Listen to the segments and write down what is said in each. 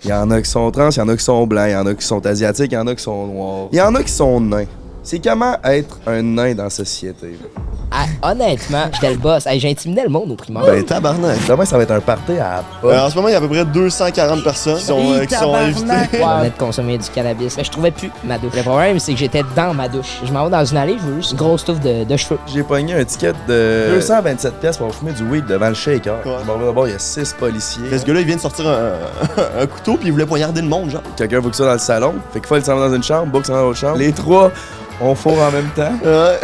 Il y en a qui sont trans, il y en a qui sont blancs, il y en a qui sont asiatiques, il y en a qui sont noirs. Il y en a qui sont nains. C'est comment être un nain dans la société? Ah, honnêtement, j'étais le boss. Hey, j'intimidais le monde au primaire. Ben, tabarnak. Demain, ça va être un party à En ce moment, il y a à peu près 240 personnes qui sont invitées. Ouais, on venait de consommer du cannabis. Mais je trouvais plus ma douche. Le problème, c'est que j'étais dans ma douche. Je m'en vais dans une allée, je veux juste une grosse touffe de cheveux. J'ai pogné un ticket de 227 pièces pour fumer du weed devant le shaker. Ouais. Je m'en vais d'abord, il y a 6 policiers. Fait ce gars-là, il vient de sortir un couteau puis il voulait poignarder le monde, genre. Quelqu'un veut que ça dans le salon. Fait qu'il faut aller s'en va dans une chambre, Book s'en va dans l'autre chambre. Les trois, on fourre en même temps.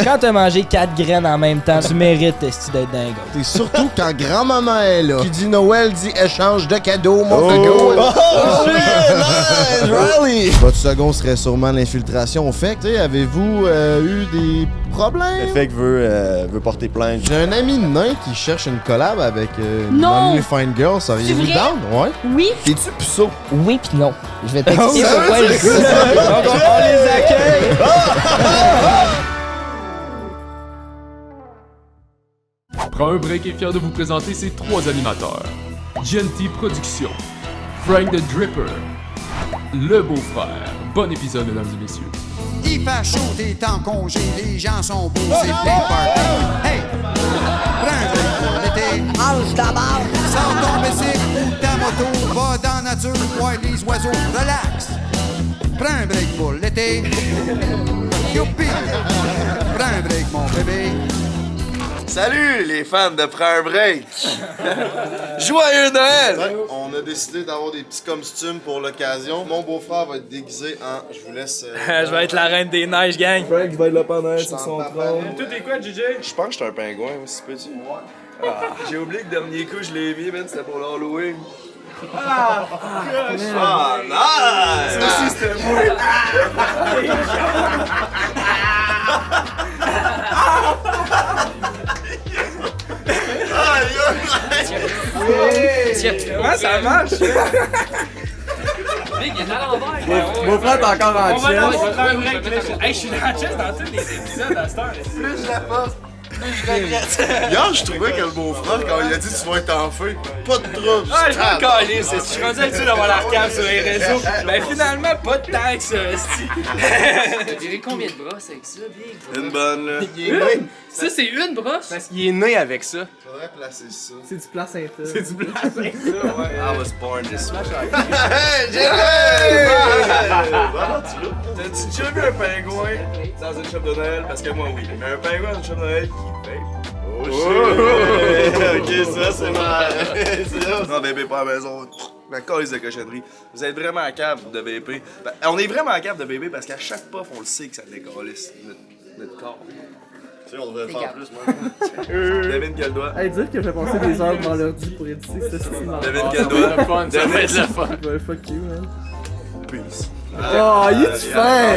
Quand t'as mangé 4 graines en même temps, tu mérites d'être dingue. Et surtout quand grand-maman est là. Qui dit Noël dit échange de cadeaux, mon frigo. Oh shit! Nice! Riley! Votre second serait sûrement l'infiltration. Fait que, avez-vous eu des Le problèmes? fait qu'il veut porter plainte. J'ai un ami nain qui cherche une collab avec une Non! Fine Girl. Seriez-vous C'est vrai? down? Ouais. Oui. T'es-tu puceau? Oui pis non. Je vais t'expliquer pourquoi je dis ça. Donc, on les accueille! Prends un break est fier de vous présenter ses 3 animateurs. Genty Productions, Frank the Dripper, Le Beau-Frère. Bon épisode, mesdames et messieurs. Il fait chaud, t'es en congé, les gens sont beaux, c'est plein de party. Hey! Prends un break pour l'été. Sors ton bicycle ou ta moto, va dans la nature, voir les oiseaux, relax. Prends un break pour l'été. Youpi! Prends un break, mon bébé. Salut les fans de Prends un break! Joyeux Noël! Ouais, on a décidé d'avoir des petits costumes pour l'occasion. Mon beau-frère va être déguisé en... Je vous laisse... Je vais être la reine des neiges, gang. Frank va être le Père Noël Je sur t'en son parle. trône. Tout est quoi, JJ? Je pense que j'étais un pingouin aussi petit. J'ai oublié que le dernier coup je l'ai mis, man, c'était pour l'Halloween. Ah, nice! Ça aussi c'était moi! Comment ça marche? Mon frère est encore en On va chest. faire un break. Hey, je suis dans la chest dans tous les épisodes à cette heure. Plus je la passe, plus je regrette. Hier, je trouvais que le beau-frère, quand il a dit tu vas être en feu, pas de trouble. Ah, je me calisse. Je suis rendu habitué d'avoir la recap sur les réseaux. Ben finalement, pas de temps que ça, esti. T'as tiré combien de brosses avec ça, Big? Une bonne, là. Ça, c'est une brosse? Parce qu'il est né avec ça. Faudrait placer ça. C'est du placenta. C'est du placenta, ouais. I was born this way. T'as-tu déjà vu un pingouin dans une shop de Noël? Parce que moi, oui. Mais un pingouin dans une shop de Noël qui vape. Oh shit! Ok, ça, c'est mal. Non, bébé, pas à la maison. La calice de cochonnerie. Vous êtes vraiment à cave de vaper. Ben, on est vraiment à cave de vaper parce qu'à chaque puff, on le sait que ça décalisse notre corps. Tu sais, on devrait le faire plus, moi. Devine quel doigt. Hey, dire que j'ai passé des heures devant l'ordi pour éditer ce style. Devine quel doigt. Ça va être le fun. Ouais, fuck you, man. Peace. Oh, il est fin!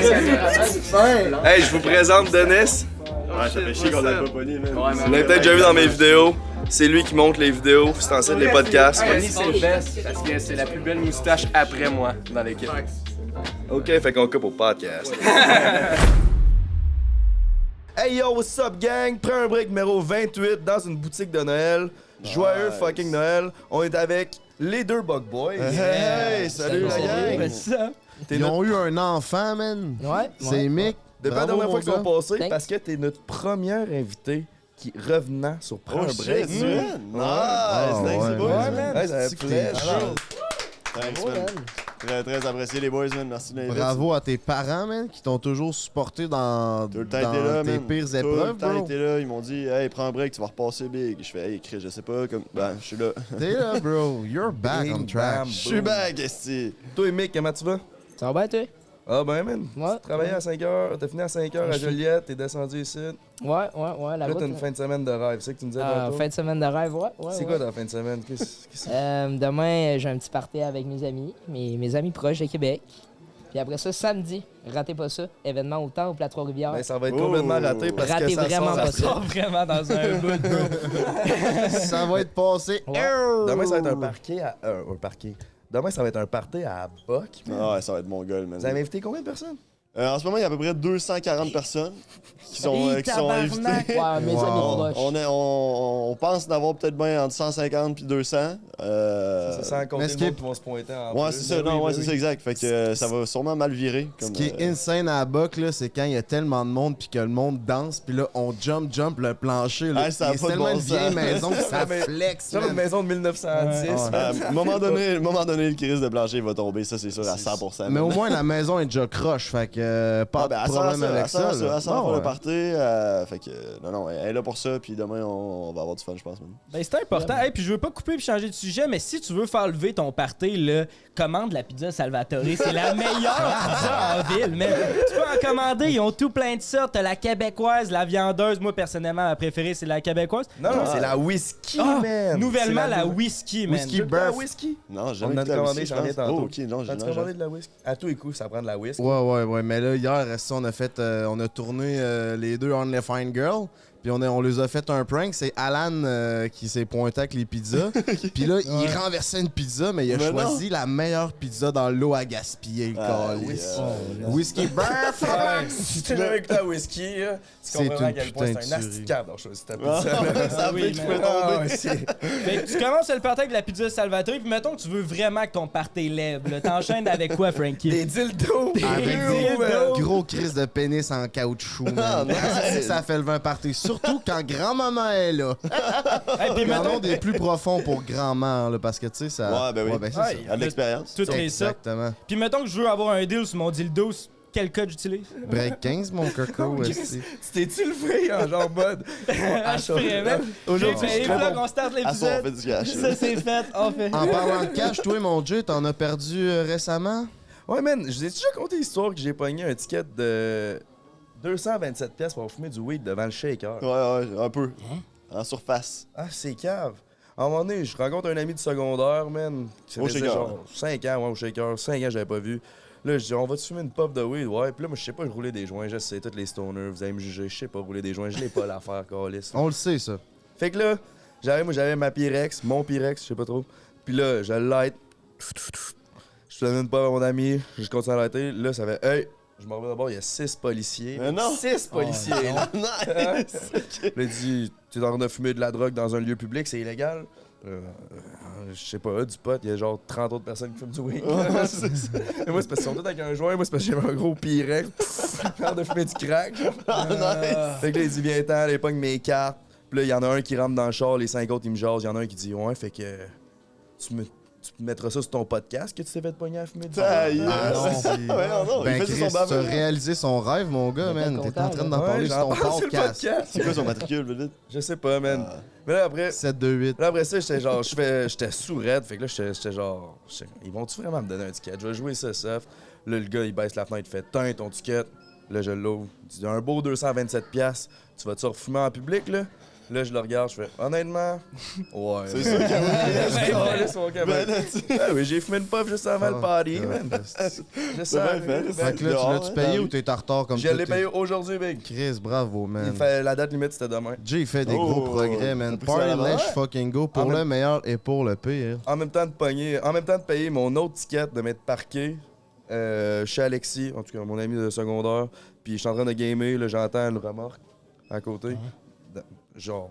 Hey, je vous présente Denis. Ouais, ça fait chier qu'on l'a pas pogné, man. Vous l'avez peut-être déjà vu dans mes vidéos. C'est lui qui monte les vidéos, c'est ensuite les podcasts. Annie, c'est le best parce que c'est la plus belle moustache après moi dans l'équipe. Ok, fait qu'on coupe au podcast. Hey yo, what's up gang? Prends un break numéro 28 dans une boutique de Noël. Joyeux fucking Noël. On est avec les deux Bug Boys. Hey, salut la gang. T'es Ils notre... ont eu un enfant, man. Ouais. C'est Mick. Depuis la Bravo, dernière fois mon qu'ils sont gars. passés, Thanks. parce que t'es notre première invité qui revenant sur Prends un break. Shit, man. Nice, Ah, thanks, les boys. Ouais, man. Hey, ça C'est fait que t'es plaisir. malade. Thanks, man. Très, très apprécié, les boys, man. Merci de l'inviter. Bravo à tes parents, man, qui t'ont toujours supporté dans, Tout le temps été là, dans tes man. pires Tout épreuves, le temps bro. été là. Ils m'ont dit, hey, prends un break, tu vas repasser big. Je fais, hey, Chris, je sais pas. Comme... Ben, je suis là. T'es là, bro. You're back on Bing, track. bam. Je suis back, esti. Toi, Mick, comment tu vas? Ça va bien, toi? Ah ben, man. Ouais. Tu travaillais à 5h, t'as fini à 5h à Je suis- Joliette, t'es descendu ici. Ouais, la Là, route. t'as une fin de semaine de rêve, c'est ça que tu me disais tantôt? Fin de semaine de rêve, ouais. C'est quoi ta fin de semaine? Demain, j'ai un petit party avec mes amis, mes amis proches de Québec. Puis après ça, samedi, ratez pas ça, événement au Temple à Trois-Rivières. Ben, ça va être complètement raté parce que Ratez ça vraiment sort pas à ça. Vraiment dans un bout, bro. Ça va être passé. Ouais. Demain, ça va être un parquet à... un parquet. Demain, ça va être un party à Boc. Ah ouais, ça va être mon gueule, man. Vous avez invité combien de personnes? En ce moment, il y a à peu près 240 personnes qui sont invitées. Ouais, mes amis proches. On pense d'avoir peut-être bien entre 150 puis 200. C'est sans Mais compter ce le qui monde est- qui vont se pointer en Ouais, plus. c'est ça, c'est ça, exact. Fait que ça va sûrement mal virer. Ce Comme, qui est insane à la boc, là, c'est quand il y a tellement de monde puis que le monde danse puis là, on jump le plancher. Là. Ah, ça a Et pas c'est de tellement bon une vieille sens. maison que ça Mais- flex, C'est une man. maison de 1910. à un moment donné, le crise de plancher va tomber, ça c'est sûr à 100%. Mais au moins, la maison est déjà croche, fait que pas de problème avec ça. là. Elle sert Ah, pour ouais. le party. Fait que, non, elle est là pour ça, puis demain, on va avoir du fun, je pense. Même. Ben, c'est important. Hey, puis je veux pas couper et changer de sujet, mais si tu veux faire lever ton party, là, commande la pizza Salvatore. C'est la meilleure pizza en ville. Mais tu peux en commander. Ils ont tout plein de sortes. T'as la québécoise, la viandeuse. Moi, personnellement, ma préférée, c'est la québécoise. Non, c'est la whisky, Ah, man. nouvellement, C'est la whisky, man. Whisky Tu veux de la Burf. whisky? Non, j'ai On jamais en a goûté la commandé, whisky, j'en ai je pense. tantôt. Oh, ok, non, As-tu commandé de la whisky? À tous les coups, ça prend de la whisky. Ouais. Mais là, hier, on a fait, on a tourné les deux Only Fine Girl. Puis on les a fait un prank. C'est Alan qui s'est pointé avec les pizzas. Puis là, il renversait une pizza, mais il a Mais choisi la meilleure pizza dans l'eau à gaspiller, le calice. Whisky Burf! Si tu l'as avec ta whisky, là, tu C'est comprends à une quel point putain c'est un de asti tuerie. cave d'avoir choisi ta Ah, pizza. ça oui, fait qu'il mais- peut Ah, tomber. ouais, c'est- Fait que tu commences le party avec la pizza Salvatore, puis mettons que tu veux vraiment que ton party lève. là. T'enchaînes avec quoi, Frankie? Des dildos. Avec dildos. des gros crises de pénis en caoutchouc, man. Ça fait lever un party. Surtout quand grand-maman est là. Hey, puis Il y en mettons a des plus profonds pour grand-mère, là, parce que, tu sais, ça... Ouais, ben oui. c'est Ouais, ça. Elle a de l'expérience. toutes les sortes. Exactement. Puis mettons que je veux avoir un deal sur mon dildo, quel code j'utilise? Break 15, mon coco. esti. Tu t'es-tu levé en genre mode? Ah, je ferais même. Aujourd'hui, J'ai je fait, suis on start À soir, on fait l'épisode. du cash. Ça, c'est fait. On fait. En parlant de cash, toi, mon Jay, t'en as perdu récemment? Ouais, man, je vous ai déjà conté l'histoire que j'ai pogné un ticket de 227 pièces pour fumer du weed devant le shaker. Ouais, un peu. En surface. Ah, c'est cave. À un moment donné, je rencontre un ami du secondaire, man. Qui Au faisait shaker. genre 5 ans, ouais, au shaker. 5 ans, j'avais pas vu. Là, je dis, on va te fumer une pop de weed? Ouais. Puis là, moi, je sais pas rouler des joints. Je sais, tous les stoners, vous allez me juger. Je sais pas rouler des joints. Je l'ai pas l'affaire, calice. On le sait, ça. Fait que là, j'avais ma Pyrex, mon Pyrex, je sais pas trop. Puis là, je le light. Je te donne une pop à mon ami. Je continue à lighter. Là, ça fait, hey! Je m'en vais d'abord, il y a 6 policiers. Mais non! 6 policiers, là. Nice! Là, il dit, tu es en train de fumer de la drogue dans un lieu public, c'est illégal? Je sais pas, du pot, il y a genre 30 autres personnes qui fument du weed. Et moi, c'est parce qu'ils sont tous avec un joint, moi, c'est parce que j'ai un gros Pyrex. J'ai l'air de fumer du crack. Fait que là, il dit, viens-t'en, il pogne mes cartes. Puis là, il y en a un qui rentre dans le char, les 5 autres, ils me jasent. Il y en a un qui dit, ouais, fait que tu mettras ça sur ton podcast que tu t'es fait pogner à fumer du Ah, weed. yes. Ouais, non, Ben, il fait Chris, son tu as baveux. réalisé son rêve, mon gars, Il était man. T'es content, en train là. d'en parler sur j'en ton parle sur le podcast. podcast. C'est quoi son matricule, vite? Je sais pas, man. Mais là, après... 728. Là, après ça, j'étais genre, j'étais sous-raide, fait que là, j'étais genre, ils vont-tu vraiment me donner un ticket? Je vais jouer ça soft. Là, le gars, il baisse la fenêtre, il fait, tiens, ton ticket. Là, je l'ouvre. Il dit, un beau 227$, tu vas-tu refumer en public, là? Là, je le regarde, je fais, honnêtement, ouais. C'est sûr que Ah oui, j'ai fumé une puff juste avant le party, man. Je sais. bien fait. Fait que là, tu Dehors, l'as-tu hein, payé dans ou t'es en retard comme Je tout? l'ai payé aujourd'hui, big. Chris, bravo, man. La date limite, c'était demain. Jay fait des Oh, gros progrès, man. t'as pris ça à la Party main? Lash fucking go pour En le même- meilleur et pour le pire. En même temps de payer mon autre ticket de m'être parqué chez Alexis, en tout cas mon ami de secondaire, puis je suis en train de gamer, là, j'entends une remorque à côté. Genre,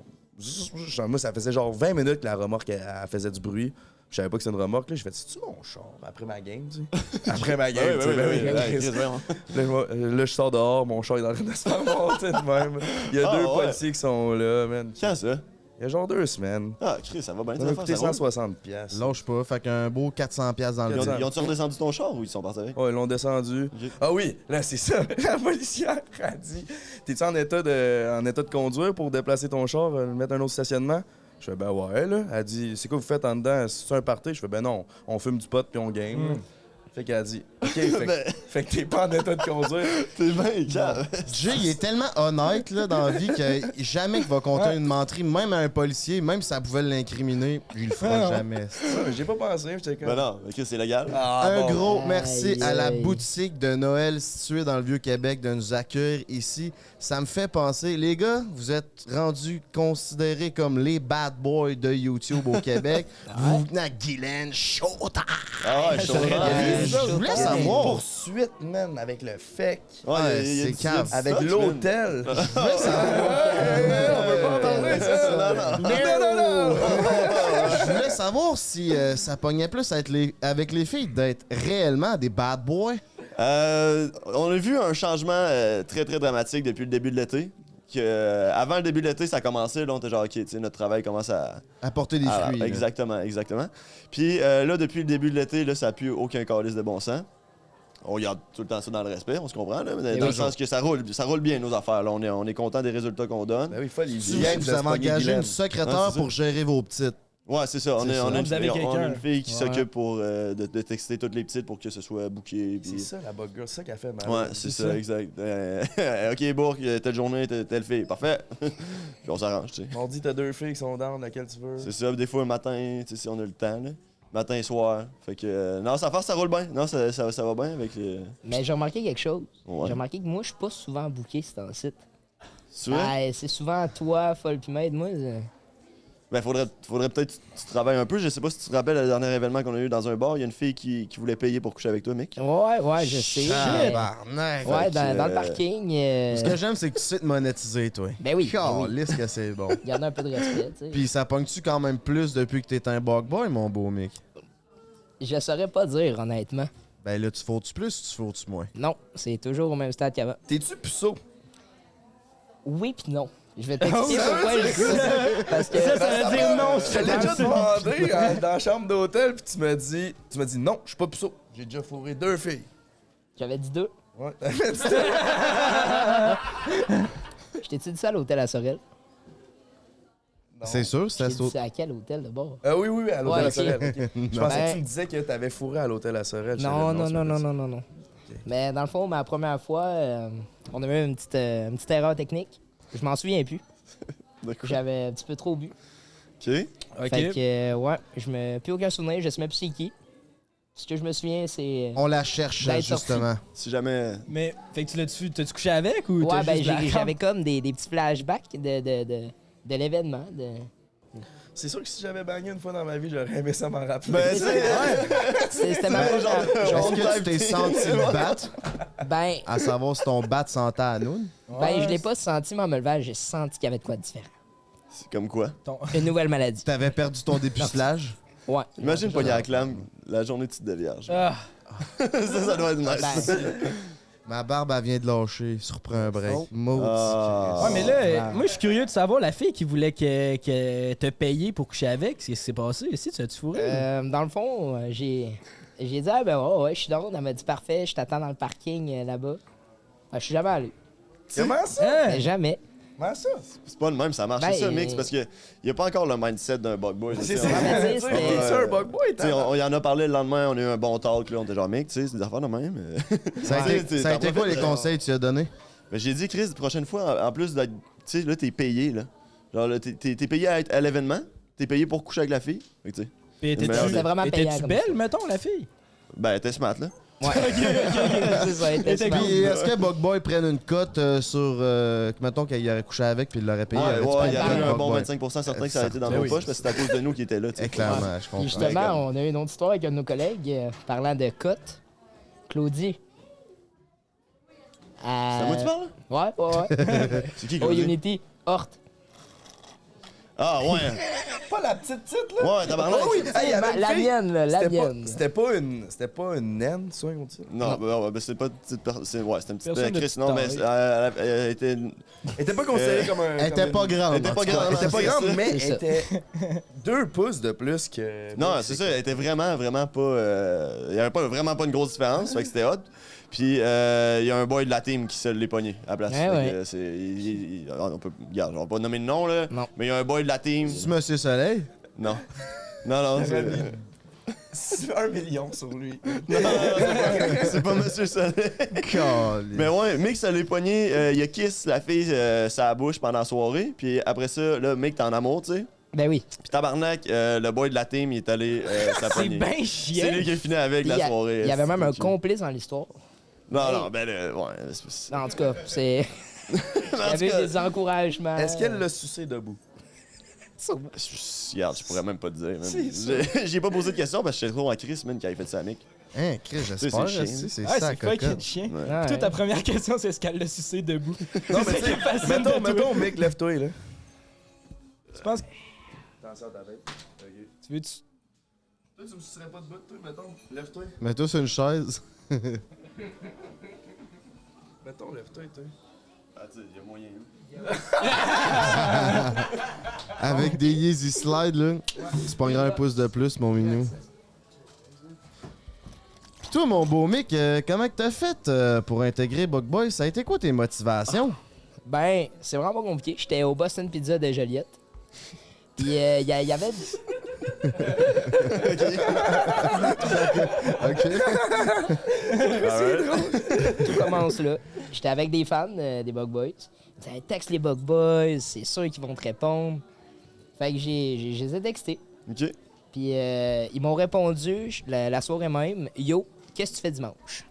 moi ça faisait genre 20 minutes que la remorque elle faisait du bruit. Je savais pas que c'était une remorque, là, j'ai fait, c'est-tu mon char? Après ma game, tu sais. Après ma game, tu sais, ben oui. Là, je sors dehors, mon char est en train de se faire monter de même. Il y a Ah, deux ouais. policiers qui sont là, man. Quand ça? Il y a genre 2 semaines. Ah, Chris, ça va bien. Ça m'a coûté ça roule. 160 pièces. Lâche pas. Fait qu'un beau 400$ dans le Ils dos. ont-tu redescendu ton char ou ils sont partis avec? Ouais, ils l'ont descendu. Ok. Ah oui, là, c'est ça. La policière a dit, t'es-tu en état de conduire pour déplacer ton char, le mettre à un autre stationnement? Je fais, ben ouais, là. Elle dit, c'est quoi vous faites en dedans? C'est un party? Je fais, ben non, on fume du pot puis on game. Fait qu'elle a dit, OK, fait que t'es pas en état de conduire. T'es bien calme. Jay, il est tellement honnête là, dans la vie que jamais qu'il va compter une menterie, même à un policier, même si ça pouvait l'incriminer, il le fera jamais. Ouais, j'ai pas pensé, j'étais comme... Ben non, ok, c'est légal. Ah, Un bon. gros merci Aïe, à la aïe. boutique de Noël située dans le Vieux-Québec de nous accueillir ici. Ça me fait penser, les gars, vous êtes rendus considérés comme les bad boys de YouTube au Québec. Vous venez à Guylaine, Showtime! Ah ouais, chaud. c'est ça, je je voulais voulais savoir. savoir. Poursuite, man, avec le FEC. Ouais, il y a c'est du- cave. du Avec stock, l'hôtel. man. On peut pas en parler, ça. Non. Je voulais savoir si ça pognait plus avec les filles d'être réellement des bad boys. On a vu un changement très très dramatique depuis le début de l'été. Avant le début de l'été, ça a commencé, là, on était genre, ok, tu sais, notre travail commence à. Apporter des fruits. là. Exactement. Puis là, depuis le début de l'été, là, ça n'a plus aucun calice de bon sens. On garde tout le temps ça dans le respect, on se comprend, là, mais dans le sens que ça roule bien nos affaires. Là. On est content des résultats qu'on donne. Ben oui, folle, il Tu vient de vous se avez pogner engagé Guylaine. une secrétaire Ouais, c'est pour gérer vos petites. Ouais, c'est ça. On C'est a ça. une Vous avez fille- on a quelqu'un. une fille qui Ouais. s'occupe pour de texter toutes les petites pour que ce soit booké. C'est ça, la bug girl, c'est ça qu'elle fait mal. Ouais, c'est ça, exact. Ok, Bourg, telle journée, telle fille. Parfait. Puis on s'arrange, tu sais. On dit t'as 2 filles qui sont down, laquelle tu veux. C'est ça, des fois, le matin, tu sais, si on a le temps, là. Matin et soir. Fait que, non, ça roule bien. Non, ça va bien avec. Mais j'ai remarqué quelque chose. Ouais. J'ai remarqué que moi, je suis pas souvent booké sur ton site. C'est vrai? C'est souvent toi, Folle pis Maître. Moi, Ben, faudrait peut-être que tu travailles un peu. Je sais pas si tu te rappelles le dernier événement qu'on a eu dans un bar. Il y a une fille qui voulait payer pour coucher avec toi, mec. ouais, je sais. mais- Tabarnak. Ouais, dans le que, parking. Ce que j'aime, c'est que tu sais te monétiser, toi. Ben oui. Calisse que c'est bon. Garde un peu de respect, tu sais. Puis ça pogne-tu quand même plus depuis que t'es un bug boy, mon beau Mick? Je saurais pas dire, honnêtement. Ben là, tu faut-tu plus ou tu faut-tu moins? Non, c'est toujours au même stade qu'avant. T'es-tu puceau? Oui pis non. Je vais t'expliquer pourquoi je dis ça. Parce que Ça veut dire non, Je t'ai déjà demandé dans la chambre d'hôtel, puis tu m'as dit non, je suis pas puceau. J'ai déjà fourré 2 filles. j'avais dit 2. Ouais, t'avais dit ça. Je t'ai-tu dit ça à l'hôtel à Sorel? Non. C'est sûr, Je c'est t'ai dit ça à quel hôtel de bord? Oui, à l'hôtel Ouais, à ok. Sorel. ok. Je pensais Ben- que tu me disais que t'avais fourré à l'hôtel à Sorel. Je Non, savais, non, c'est pas non. Mais dans le fond, ma première fois, on a eu une petite erreur technique. Je m'en souviens plus. D'accord. J'avais un petit peu trop bu. Ok. Ok. Fait que, ouais, je me plus aucun souvenir, je sais même plus c'est qui. Ce que je me souviens, c'est. On la cherche, D'être justement. Si jamais. Mais, fait que t'as-tu couché avec ou Ouais, t'as ben juste blackout? j'avais comme des petits flashbacks de l'événement. C'est sûr que si j'avais bagné une fois dans ma vie, j'aurais aimé ça m'en rappeler. Ben, C'était ma première. Est-ce que tu t'es senti le battre? Ben, À savoir si ton bat sentait à nous? je l'ai pas senti, mais en me levant, j'ai senti qu'il y avait de quoi de différent. C'est comme quoi? Une nouvelle maladie. T'avais perdu ton dépucelage? Ouais. Imagine pogner à la clame la journée de petite de vierge. Ah, ça doit être nice. Ben, Ma barbe, elle vient de lâcher. Surprends un break. Oh. Maudit. Ah. ouais, mais là, wow. moi, je suis curieux de savoir, la fille qui voulait que te payer pour coucher avec, qu'est-ce qui s'est passé? Si, tu as-tu fourré? dans le fond, j'ai dit, ah ben ouais, je suis down. Elle m'a dit, parfait, je t'attends dans le parking là-bas. Je suis jamais allé. Comment ça? Hein? Mais jamais. Comment ça? C'est pas le même, ça marche. Ben, c'est ça, mix, parce qu'il n'y a pas encore le mindset d'un bug boy. C'est tu ça. sais, mais tu sais, T'es-tu un bug boy, Tu sais, on y en a parlé le lendemain, on a eu un bon talk, là, on était genre, mec, tu sais, c'est des affaires de même. Ça a été quoi les conseils que tu as donnés? Mais j'ai dit, Chris, la prochaine fois, en plus d'être. Tu sais, là, t'es payé, là. Genre, là, t'es payé à être à l'événement, t'es payé pour coucher avec la fille. Fait que, tu sais, Puis Mais C'était vraiment payant. étais-tu comme belle, ça. mettons, la fille? ben, t'es smart, là. Ouais. C'est ça, elle était Était smart. cool. Puis est-ce que Bug Boy prenne une cote sur. Mettons qu'il aurait couché avec puis il l'aurait payé? Ouais, aurais-tu ouais, pris il y un avait un Bug bon Boy? 25% certain que ça a été dans Ben nos oui. poches, parce que c'est à cause de nous qui était là, tu sais. Clairement, je Puis comprends. justement, on a eu une autre histoire avec un de nos collègues parlant de cote. Claudie. C'est à moi que tu parles, là? Ouais. C'est qui, Oh, Claudie? Unity, Hort. Ah, ouais. Pas la petite titre, là? Ouais, tabarnak. Ah oui, hey, il y avait une La fille. mienne, là, la C'était pas- mienne. C'était pas une naine, ça, qu'on dit? Non, ben, c'est pas une petite personne. Ouais, c'était une petite. Personne de Chris, petite non, mais taille. elle était. Elle était pas considérée comme un. Elle était pas grande. Elle était en pas tout cas. grande. Elle était pas C'est grande, ça. mais C'est elle ça. était 2 pouces de plus que. Non, c'est ça, elle était vraiment pas. Il y avait vraiment pas une grosse différence, fait que c'était hot. Puis il y a un boy de la team qui se l'est pogné à la place. Ouais, Fait ouais. que, on peut. Regarde, on va pas nommer de nom, là. Non. Mais il y a un boy de la team. C'est Monsieur Soleil? Non. Non, c'est. C'est 1 million sur lui. C'est pas Monsieur Soleil. Mais ouais, Mick, ça l'est pogné. Il a kiss la fille sa bouche pendant la soirée. Puis après ça, là, Mick, t'es en amour, tu sais. Ben oui. Puis tabarnak, le boy de la team, il est allé C'est s'apogner. bien C'est chiant. lui qui a fini avec Puis la il y a- soirée. Il y avait même un C'est- complice dans l'histoire. Non, ben ouais. Non, en tout cas, c'est. Il y avait eu des encouragements. Est-ce qu'elle l'a sucé debout? Regarde, je pourrais même pas te dire. Man. C'est ça. J'ai pas posé de questions parce que j'étais trop en crise, man, qui avait fait ça à Mick. Hein, Chris, j'espère. C'est C'est Ouais, ça, c'est fucking cocotte. chien. Ouais. Puis toi, ta première question, c'est est-ce qu'elle l'a sucé debout? Non, mais tu sais, mettons, mec, lève-toi, là. Tu penses que Attention à ta tête. Ok. tu veux-tu... Toi, tu me sucerais pas de bout, toi, mettons. Lève-toi. Mets-toi sur une chaise. Mettons, lève-toi, toi. Ah, tu sais, il y a moyen. Avec des Yeezy Slide, là. Tu prendras un pouce de plus, mon minou. Pis toi, mon beau Mick, comment que t'as fait pour intégrer Bug Boys? Ça a été quoi tes motivations? Ben, c'est vraiment pas compliqué. J'étais au Boston Pizza de Joliette. Puis il y avait... OK. Tout commence là. J'étais avec des fans des Bug Boys. Ils disaient, texte les Bug Boys, c'est sûr qu'ils vont te répondre. Fait que je les ai textés. OK. Puis ils m'ont répondu la soirée même, Yo, qu'est-ce que tu fais dimanche?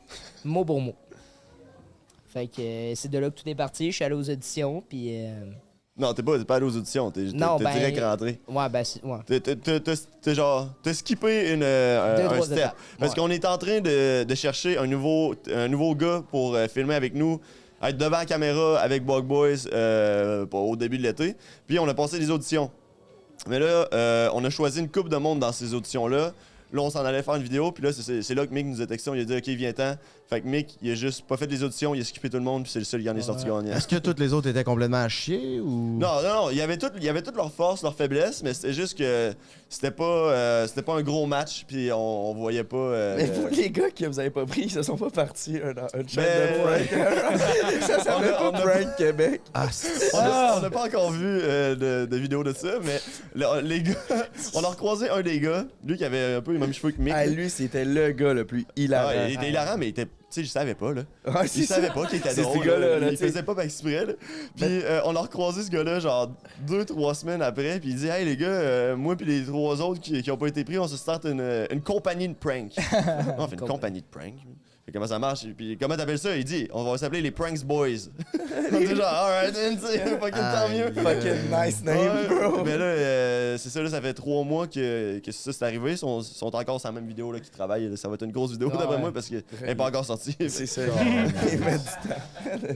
Mot pour mot. Fait que c'est de là que tout est parti. Je suis allé aux auditions, puis. Non, t'es pas allé aux auditions, t'es direct rentré. Ouais, ben, ouais. T'as skippé un trois step. étapes. Parce qu'on est en train de chercher un nouveau gars pour filmer avec nous, être devant la caméra avec Bug Boys au début de l'été. Puis on a passé des auditions. Mais là, on a choisi une couple de monde dans ces auditions-là. Là, on s'en allait faire une vidéo, puis là, c'est là que Mick nous a texté, on lui a dit « OK, viens-t'en ». Fait que Mick, il a juste pas fait les auditions, il a skippé tout le monde, puis c'est le seul qui en est sorti gagnant. Est-ce que toutes les autres étaient complètement à chier ou. Non, il y avait toutes leurs forces, leurs faiblesses, mais c'était juste que c'était pas un gros match, puis on voyait pas... Mais vous, les gars que vous avez pas pris, ils se sont pas partis une chaîne Mais- de prank. Ça s'appelle On pas a- Prank Québec. Ah, On n'a pas encore vu de vidéo de ça, mais les gars, on a recroisé un des gars, lui qui avait un peu les mêmes cheveux que Mick. Ah, lui, c'était le gars le plus hilarant. Ah, il était hilarant, mais il était. Tu sais, je savais pas, là. Ah, Il c'est savait ça. pas qu'il était C'est drôle. ce gars-là, là, il tu sais. faisait pas exprès, là. Puis on a recroisé ce gars-là, genre 2-3 semaines après, puis il dit Hey les gars, moi puis les 3 autres qui ont pas été pris, on se starte une compagnie de prank. On fait une compagnie de prank. Fait comment ça marche? Puis comment t'appelles ça? Il dit On va s'appeler les Pranks Boys. On dit genre Alright, tu sais, fucking tant mieux. Fucking nice name, Ouais, bro. Mais là, c'est ça, là, ça fait 3 mois que ça c'est arrivé. Ils sont encore sur la même vidéo là, qui travaillent. Là. Ça va être une grosse vidéo d'après moi parce qu'elle n'est pas encore sortie. C'est ça.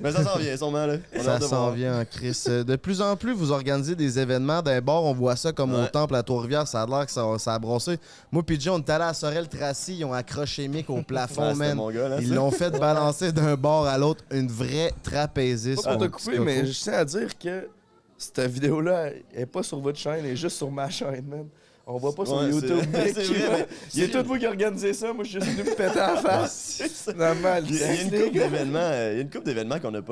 Mais ça s'en vient, sûrement. Là. On a Ça hâte de s'en voir. vient, Chris. De plus en plus, vous organisez des événements d'un bord. On voit ça comme au Ouais. temple à Trois-Rivières. Ça a l'air que ça a brossé. Moi, puis Jay, on est allé à Sorel-Tracy. Ils ont accroché Mick au plafond, Ouais, c'était man. mon gars, là, Ils ça. l'ont fait balancer d'un bord à l'autre. Une vraie trapéziste. Pas pour mon te petit couper, coco. mais je tiens à dire que cette vidéo-là, elle est pas sur votre chaîne, elle est juste sur ma chaîne, man. On voit pas sur Ouais, YouTube, c'est- mec. c'est vrai, mais il y a C'est tout vous qui organisez ça, moi je suis juste venu me péter à la face. C'est ça. Normal. Il y a une couple d'événements qu'on n'a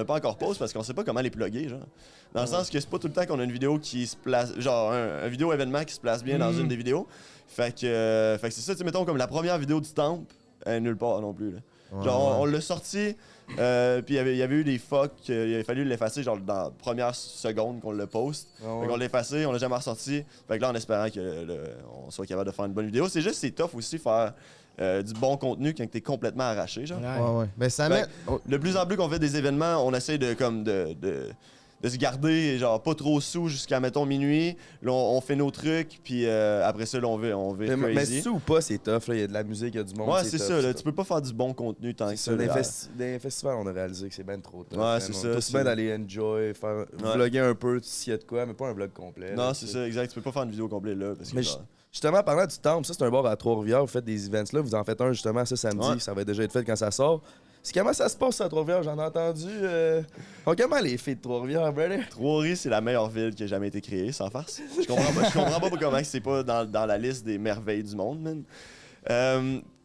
pas encore posé parce qu'on sait pas comment les plugger, genre. Dans le sens que c'est pas tout le temps qu'on a une vidéo qui se place, genre un vidéo événement qui se place bien dans une des vidéos. Fait que c'est ça, tu sais, mettons comme la première vidéo du temple, elle est nulle part non plus, là. Genre, on l'a sorti, puis il y avait eu des fucks, il a fallu l'effacer genre dans la première seconde qu'on le poste. Ah ouais. Fait qu'on l'a effacé, on l'a jamais ressorti. Fait que là, en espérant on soit capable de faire une bonne vidéo. C'est juste, c'est tough aussi faire du bon contenu quand t'es complètement arraché, genre. Ouais, ouais. Ben, ça Fait met. que, de plus en plus qu'on fait des événements, on essaie de se garder, genre, pas trop sous jusqu'à, mettons, minuit. Là, on fait nos trucs, puis après ça, là, on va Mais crazy. sous ou pas, c'est tough, là. Il y a de la musique, il y a du monde. Ouais, c'est tough, ça, là. Tu peux pas faire du bon contenu tant que ça. Dans là. les festivals, on a réalisé que c'est bien trop tough. Ouais, c'est ça, C'est c'est- bien d'aller enjoy, faire vlogger un peu s'il y a de quoi, mais pas un vlog complet. Non, là, c'est tu ça, exact. Tu peux pas faire une vidéo complète là. Parce que, Mais genre, justement, parlant du temple, ça c'est un bar à Trois-Rivières, vous faites des events là, vous en faites un justement ce samedi, Ouais. ça va déjà être fait quand ça sort. C'est comment ça se passe à Trois-Rivières, j'en ai entendu. Comment les filles de Trois-Rivières, brother? Trois-Rivières, c'est la meilleure ville qui a jamais été créée, sans farce. Je comprends pas comment c'est pas dans la liste des merveilles du monde, man.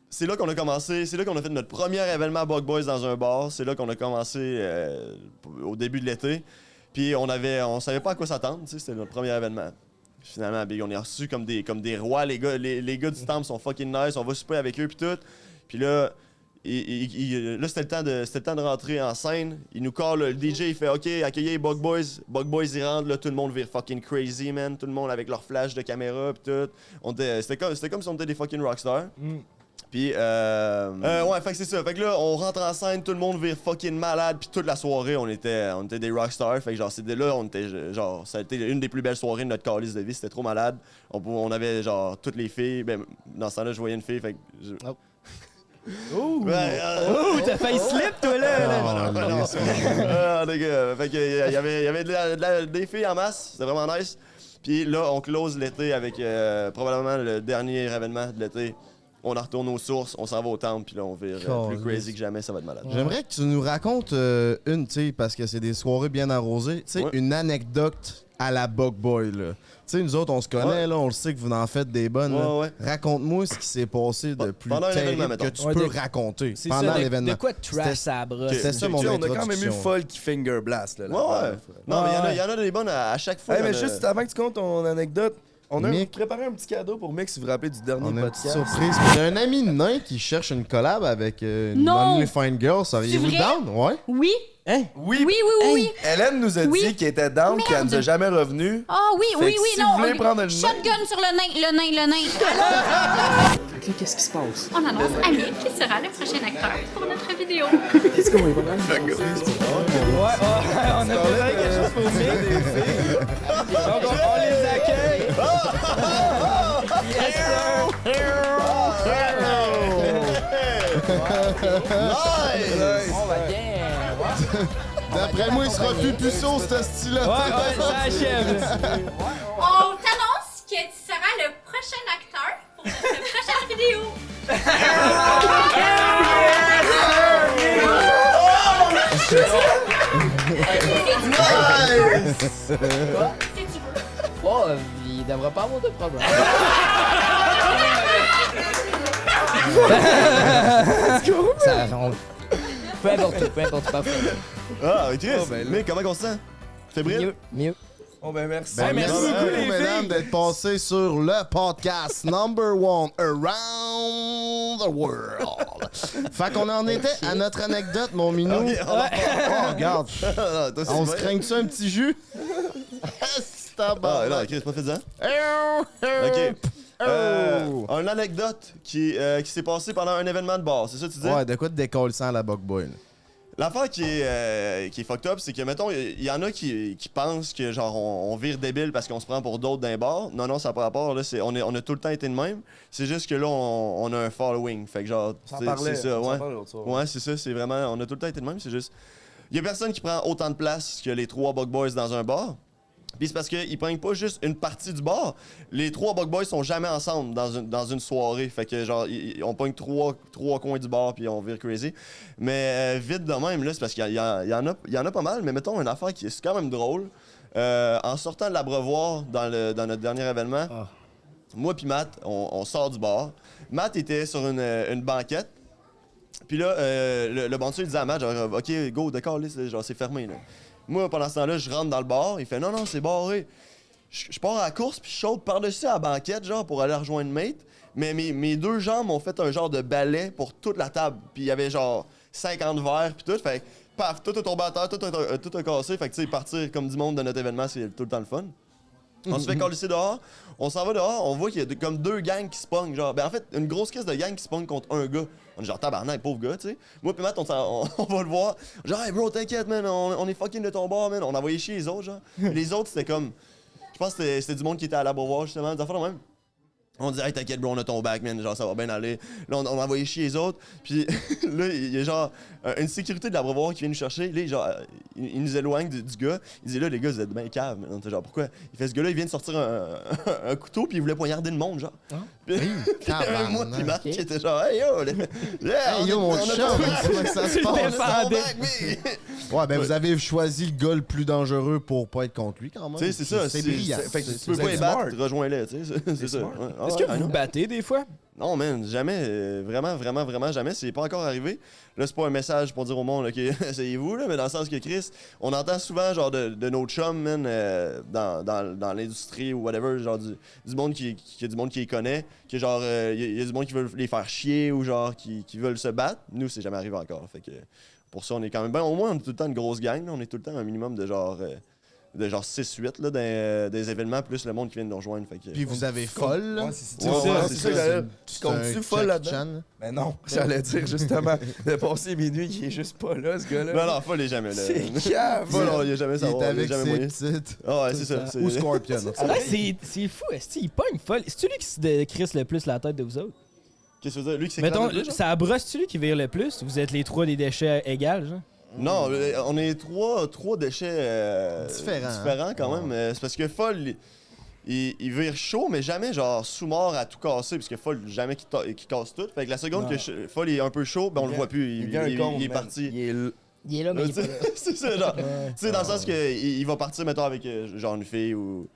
C'est là qu'on a commencé, c'est là qu'on a fait notre premier événement Bug Boys dans un bar. C'est là qu'on a commencé au début de l'été. Puis on savait pas à quoi s'attendre, tu sais, c'était notre premier événement. Finalement, big, on est reçus comme des rois, les gars du temple sont fucking nice, on va souper avec eux puis tout. Puis là, là c'était le temps de rentrer en scène. Il nous call, le DJ il fait OK, accueillez Bug Boys. Bug Boys ils rentrent, là, tout le monde vire fucking crazy, man. Tout le monde avec leur flash de caméra puis tout. C'était comme si on était des fucking rockstars. Puis, ouais, fait que c'est ça. Fait que là, on rentre en scène, tout le monde vire fucking malade, puis toute la soirée, on était des rockstars. Fait que genre, c'était là, genre, ça a été une des plus belles soirées de notre calice de vie, c'était trop malade. On avait genre toutes les filles, ben, dans ce temps-là, je voyais une fille, fait que. Oh. Ouh, t'as failli slip, toi, là. Les gars, fait que, il y avait des filles en masse, c'était vraiment nice. Puis là, on close l'été avec probablement le dernier événement de l'été. On en retourne aux sources, on s'en va au temple, puis là, on vire plus crazy que jamais, ça va être malade. J'aimerais que tu nous racontes une, tu sais, parce que c'est des soirées bien arrosées, tu sais, une anecdote à la Bug Boy, là. Tu sais, nous autres, on se connaît, là, on le sait que vous en faites des bonnes. là. Raconte-moi ce qui s'est passé de plus terrible que tu peux raconter pendant l'événement. De quoi de trash à brosse? C'était ça, mon On a introduction. quand même eu Folle qui finger blast. Là, Ouais. Non, mais il y en a des bonnes à chaque fois. Mais juste avant que tu comptes ton anecdote, on a préparé un petit cadeau pour Mick, si vous vous rappelez du dernier On a une podcast. petite surprise. Il y a un ami de nain qui cherche une collab avec une Only Fine Girl. Seriez-vous down? Ouais. Oui. Hein? Oui. Hélène nous a dit qu'elle était down, qu'elle nous a jamais revenu. Ah oui, si vous voulez prendre le nain. Shotgun sur le nain. Fait que là, qu'est-ce qui se passe? On annonce Amick qui sera le prochain acteur pour notre vidéo. Qu'est-ce qu'on va faire? On a préparé quelque chose pour Mick. Donc, on les accueille. Yes, Nice! On va bien. D'après moi, il sera plus puceau, ce style-là. Ouais, ça achève. On t'annonce que tu seras le prochain acteur pour notre prochaine vidéo. Oh, il devrait pas avoir de problème. Ça, peu importe, parfait. Ah, Chris, mais comment on se sent? Fébrile? Mieux. Oh, ben merci. Merci beaucoup, les mesdames, filles. d'être passés sur le podcast #1 Around the World. Fait qu'on en était à notre anecdote, mon minou. Oh, regarde. On se craigne ça un petit jus? Ah, non, Chris, pas fait ça. OK. Une anecdote qui s'est passée pendant un événement de bar, c'est ça que tu dis? Ouais, de quoi te décoller ça à la Bug Boy? L'affaire qui est fucked up, c'est que, mettons, il y en a qui pensent que, genre, on vire débile parce qu'on se prend pour d'autres d'un bar. Non, ça n'a pas rapport, là, on a tout le temps été de même. C'est juste que là, on a un following. Fait que, genre, c'est ça, ouais. Ouais, c'est ça, c'est vraiment, on a tout le temps été de même, c'est juste... Il y a personne qui prend autant de place que les 3 Bug Boys dans un bar. Puis c'est parce qu'ils prennent pas juste une partie du bar. Les 3 Bug Boys sont jamais ensemble dans une soirée. Fait que genre, on pogne 3 coins du bar puis on vire crazy. Mais vite de même, là, c'est parce qu'il y en a pas mal. Mais mettons une affaire qui est quand même drôle. En sortant de l'abreuvoir dans notre dernier événement, moi puis Matt, on sort du bar. Matt était sur une banquette. Puis là, le bouncer disait à Matt, genre, OK, go, d'accord, là, genre, c'est fermé, là. Moi, pendant ce temps-là, je rentre dans le bar. Il fait non, c'est barré. Je pars à la course, puis je saute par-dessus à la banquette, genre, pour aller rejoindre Mate. Mais mes 2 jambes m'ont fait un genre de balai pour toute la table. Puis il y avait genre 50 verres, puis tout. Fait que, paf, tout est tombé à terre, tout a cassé. Fait que, tu sais, partir comme du monde de notre événement, c'est tout le temps le fun. On se fait coller dehors, on s'en va dehors, on voit qu'il y a comme 2 gangs qui se pognent, genre, ben en fait, une grosse caisse de gang qui se pogne contre un gars. On est genre tabarnak, pauvre gars, tu sais. Moi pis Matt, on va le voir. Genre, hey bro, t'inquiète, man, on est fucking de ton bord, man. On a envoyé chier les autres, genre. Les autres, c'était comme. Je pense que c'était du monde qui était à l'abreuvoir, justement, des affaires de même. On dit, hey, t'inquiète, bro, on a ton back, man, genre, ça va bien aller. Là, on a envoyé chier les autres. Puis là, il y a genre une sécurité de l'abreuvoir qui vient nous chercher. Là, genre, il nous éloigne du gars. Il dit, là, les gars, vous êtes bien caves. On était genre, pourquoi? Il fait, ce gars-là, il vient de sortir un couteau, puis il voulait poignarder le monde, genre. Puis il y avait moi, puis Marc, qui était genre, hey yo, hey yo, mon chum, comment ça se passe? Ouais, ben vous avez choisi le gars le plus dangereux pour pas être contre lui, quand même. Tu sais, c'est ça. C'est brillant. Fait que tu peux pas les battre, rejoins-les, tu sais. C'est ça. Est-ce que vous vous battez des fois? Non, man, jamais. Vraiment jamais. C'est pas encore arrivé. Là, c'est pas un message pour dire au monde, OK, essayez-vous, là, mais dans le sens que Chris, on entend souvent, genre, de nos chums, man, dans l'industrie ou whatever, genre, du monde qui y a du monde qui les connaît, que genre, il y a du monde qui veut les faire chier ou genre, qui veulent se battre. Nous, c'est jamais arrivé encore. Fait que, pour ça, on est quand même bien. Au moins, on est tout le temps une grosse gang, là. On est tout le temps un minimum de genre 6-8 là, des événements, plus le monde qui vient de nous rejoindre. Fait que, puis vous avez folle. Ouais, c'est ça. Tu comptes-tu folle là-dedans? Mais non, j'allais dire justement, de passer minuit, il est juste pas là, ce gars-là. Non, folle, il est jamais là. C'est cave. Folle, il est jamais savoir. Il est avec jamais ses moyen. petites. Ah ouais, c'est ça. Ou Scorpion. C'est fou, est-ce qu'il pogne folle? C'est-tu lui qui se crisse le plus la tête de vous autres? Qu'est-ce que tu veux dire? Lui qui s'écrase Mettons, le plus, genre? ça brosse-tu lui qui vire le plus? Vous êtes les trois des déchets égales, genre? Non, on est trois déchets Différents. quand même. C'est parce que Foll, il vire chaud, mais jamais genre sous-mort à tout casser, parce que Foll, jamais qu'il casse tout. Fait que la seconde que Foll est un peu chaud, ben on le voit plus, il est parti. Il est là, mais il est pas là. C'est ça, genre. Tu sais, dans le sens qu'il va partir, mettons, avec genre une fille ou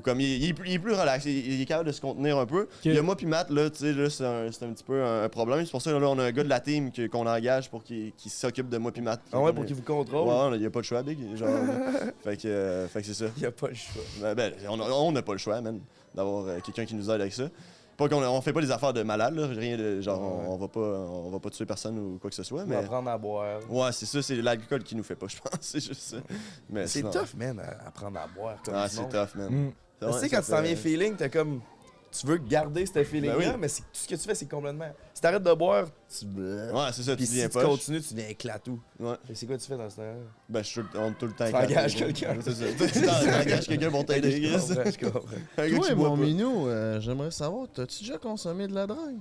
comme il est plus relax, il est capable de se contenir un peu. Il y a moi puis Matt, là, tu sais, là, c'est un petit peu un problème. C'est pour ça que là, on a un gars de la team qu'on engage pour qu'il s'occupe de moi puis Matt. Ah ouais, pour qu'il vous contrôle? Ouais, il y a pas de choix, Big. Genre, fait que c'est ça. Il y a pas le choix. Ben, on n'a pas le choix, man, d'avoir quelqu'un qui nous aide avec ça. Pas on fait pas des affaires de malade, là, rien de genre on va pas tuer personne ou quoi que ce soit, On mais va apprendre à boire. ouais, c'est ça, c'est l'alcool qui nous fait pas, je pense, c'est juste ça. Mais C'est sinon- tough, man, à apprendre à boire. Comme Ah, du c'est monde. tough, man. Mm. C'est Tu vrai, sais, ça quand tu t'en fait- viens feeling, t'as comme. Tu veux garder ce feeling-là, Ben oui. mais tout ce que tu fais, c'est complètement. Si t'arrêtes de boire, tu. Ouais, c'est ça, Puis tu si deviens tu poche. continues, tu deviens éclatou. Ouais. Et c'est quoi tu fais dans ce temps-là? Ben, on est tout le temps. Tu engages quelqu'un. C'est ça. Tu engages quelqu'un pour t'aider, Chris. Je comprends. Un gars Toi, qui boit mon pas. minou, j'aimerais savoir, t'as-tu déjà consommé de la drogue?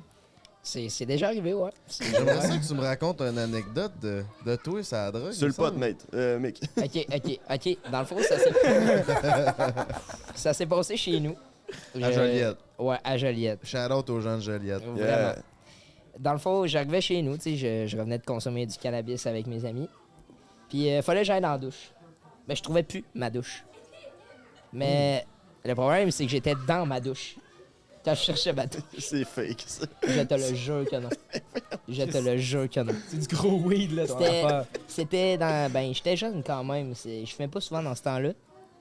C'est déjà arrivé, ouais. J'aimerais ça que tu me racontes une anecdote de toi et sa drogue. Sur le il me pot, semble. mate. Mick. OK. Dans le fond, ça s'est passé chez nous. À Joliette. Ouais, à Joliette. Shout-out aux gens de Joliette. Vraiment. Yeah. Dans le fond, j'arrivais chez nous, tu sais, je revenais de consommer du cannabis avec mes amis. Puis, fallait que j'aille dans la douche. Mais je trouvais plus ma douche. Mais le problème, c'est que j'étais dans ma douche. Quand je cherchais ma douche. C'est fake, ça. Je te le jure que non. Je te le jure que non. C'est du gros weed, là, ton affaire. C'était dans... Ben, j'étais jeune quand même. Je fumais pas souvent dans ce temps-là.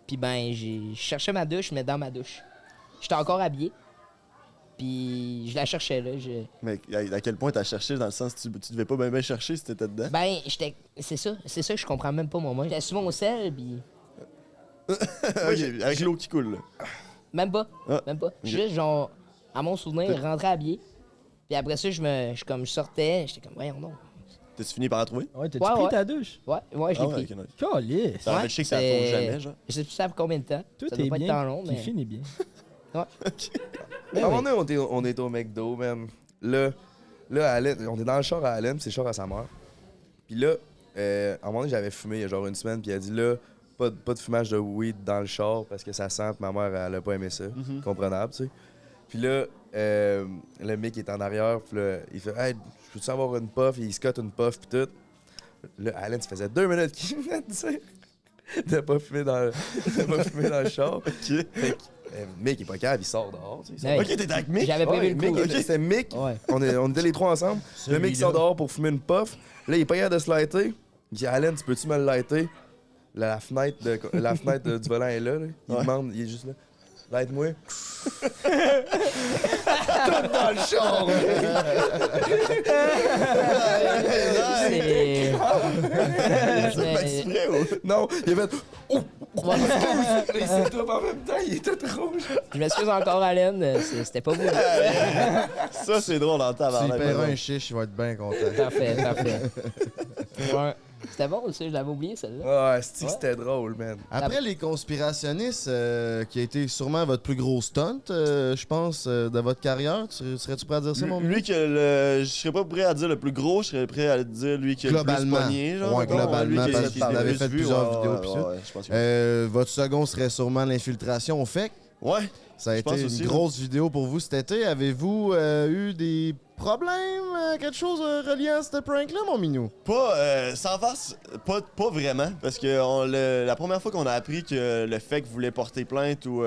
Puis ben, je cherchais ma douche, mais dans ma douche. J'étais encore habillé. Puis je la cherchais, là. Mais à quel point t'as cherché, dans le sens que tu devais pas bien chercher si t'étais dedans? Ben, j'étais... C'est ça que je comprends même pas, moi. J'étais sur mon sel, puis... Ok, avec l'eau qui coule, là. Même pas. Ah, Même pas. ok. Juste, genre, à mon souvenir, rentrer habillé. Puis après ça, je sortais. J'étais comme, voyons donc. T'as-tu fini par la trouver? Ouais, t'as-tu Ouais, pris ouais. ta douche? Ouais, je l'ai Ah ouais, pris. ok, nice. Calisse! Ça, en fait, je sais que ça c'est- trouve jamais, genre. Je sais plus ça pour combien de temps. Tout ça doit est pas être bien, tant long, qui mais... finit bien. Ouais. À un moment donné, on est au McDo, man. Là, Allen, on est dans le char à Allen, c'est le char à sa mère. Puis là, à un moment donné, j'avais fumé il y a genre une semaine, puis elle a dit là, pas de fumage de weed dans le char parce que ça sent, puis ma mère, elle a pas aimé ça. Comprenable, tu sais. Puis là, le mec est en arrière, puis là, il fait hey, je peux-tu avoir une puff? Et il scotte une puff, puis tout. Là, Allen, ça faisait 2 minutes qu'il venait de dire de pas fumer dans le char. Fait que, Mick est pas calme, il sort dehors. Tu sais, Ouais. Ok, t'étais avec Mick? J'avais prévu Ouais, le Mick, coup. c'était Mick. Ouais. On était les trois ensemble. Le mec il sort dehors pour fumer une puff. Là, il est pas capable de se lighter. Il dit Allen, tu peux-tu me le lighter? La fenêtre du volant est là. Il demande, il est juste là. Light-moi. Tout dans le char. C'est... Non, il a fait. Oh! Ouais. Il s'est tout en même temps, il était trop rouge. Je m'excuse encore, Allen. C'était pas vous. Ça, c'est drôle en Tu tabarnak. lui paieras un chiche, il va être bien content. Parfait. Ouais. C'était bon aussi, je l'avais oublié, celle-là. Ouais, c'était drôle, man. Après les conspirationnistes, qui a été sûrement votre plus gros stunt, je pense, de votre carrière, serais-tu prêt à dire ça, mon Lui je serais pas prêt à dire le plus gros, je serais prêt à dire lui qui a le plus Globalement. pogné, genre. Ouais, mettons, globalement, lui qui a- parce qui que a vous le avez plus fait vu, plusieurs ouais, vidéos pis ouais, tout. ouais, je pense que Votre second serait sûrement l'infiltration au FEC. ouais. Ça a Je été pense une aussi, grosse vidéo pour vous cet été. Avez-vous eu des problèmes, quelque chose relié à ce prank-là, mon minou? Pas, sans farce, pas vraiment, parce que la première fois qu'on a appris que le FEC voulait porter plainte ou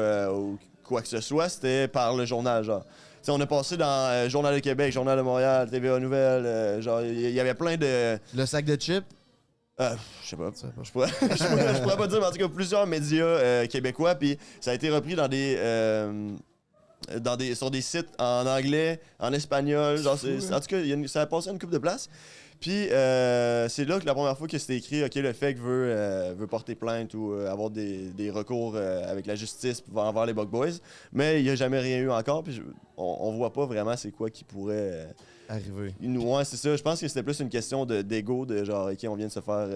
quoi que ce soit, c'était par le journal, genre. T'sais, on a passé dans Journal de Québec, Journal de Montréal, TVA Nouvelles, genre, il y avait plein de... Le sac de chips? Je sais pas. Je pourrais pas dire, mais en tout cas, plusieurs médias québécois, puis ça a été repris dans sur des sites en anglais, en espagnol. Genre, en tout cas, ça a passé à une couple de places. Puis c'est là que la première fois que c'était écrit, OK, le FEC veut porter plainte ou avoir des recours avec la justice envers les Bug Boys. Mais il n'y a jamais rien eu encore, puis on voit pas vraiment c'est quoi qui pourrait... Arrivé. Ouais, c'est ça. Je pense que c'était plus une question d'ego, de genre, OK, on vient de se faire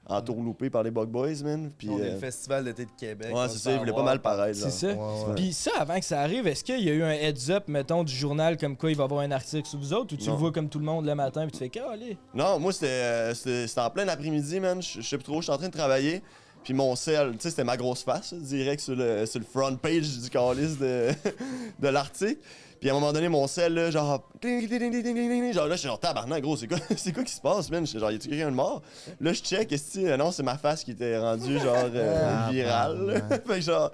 entourloupé par les Bug Boys, man. Puis, On est le Festival d'été de Québec. ouais, c'est ça, il voulait pas mal paraître. C'est ça. Puis ça, avant que ça arrive, est-ce qu'il y a eu un heads-up, mettons, du journal comme quoi il va y avoir un article sur vous autres, ou tu le vois comme tout le monde le matin, puis tu fais calé? Non, moi, c'était en plein après-midi, man. Je sais plus trop, j'étais en train de travailler. Puis mon sel, tu sais, c'était ma grosse face, direct sur le front page du calice de l'article. Puis à un moment donné, mon sel, là, genre, genre là, je suis genre, tabarnak, gros, c'est quoi qui se passe, man? Genre, y a-tu quelqu'un de mort? Là, je check, non, c'est ma face qui était rendue, genre, virale. Fait que genre,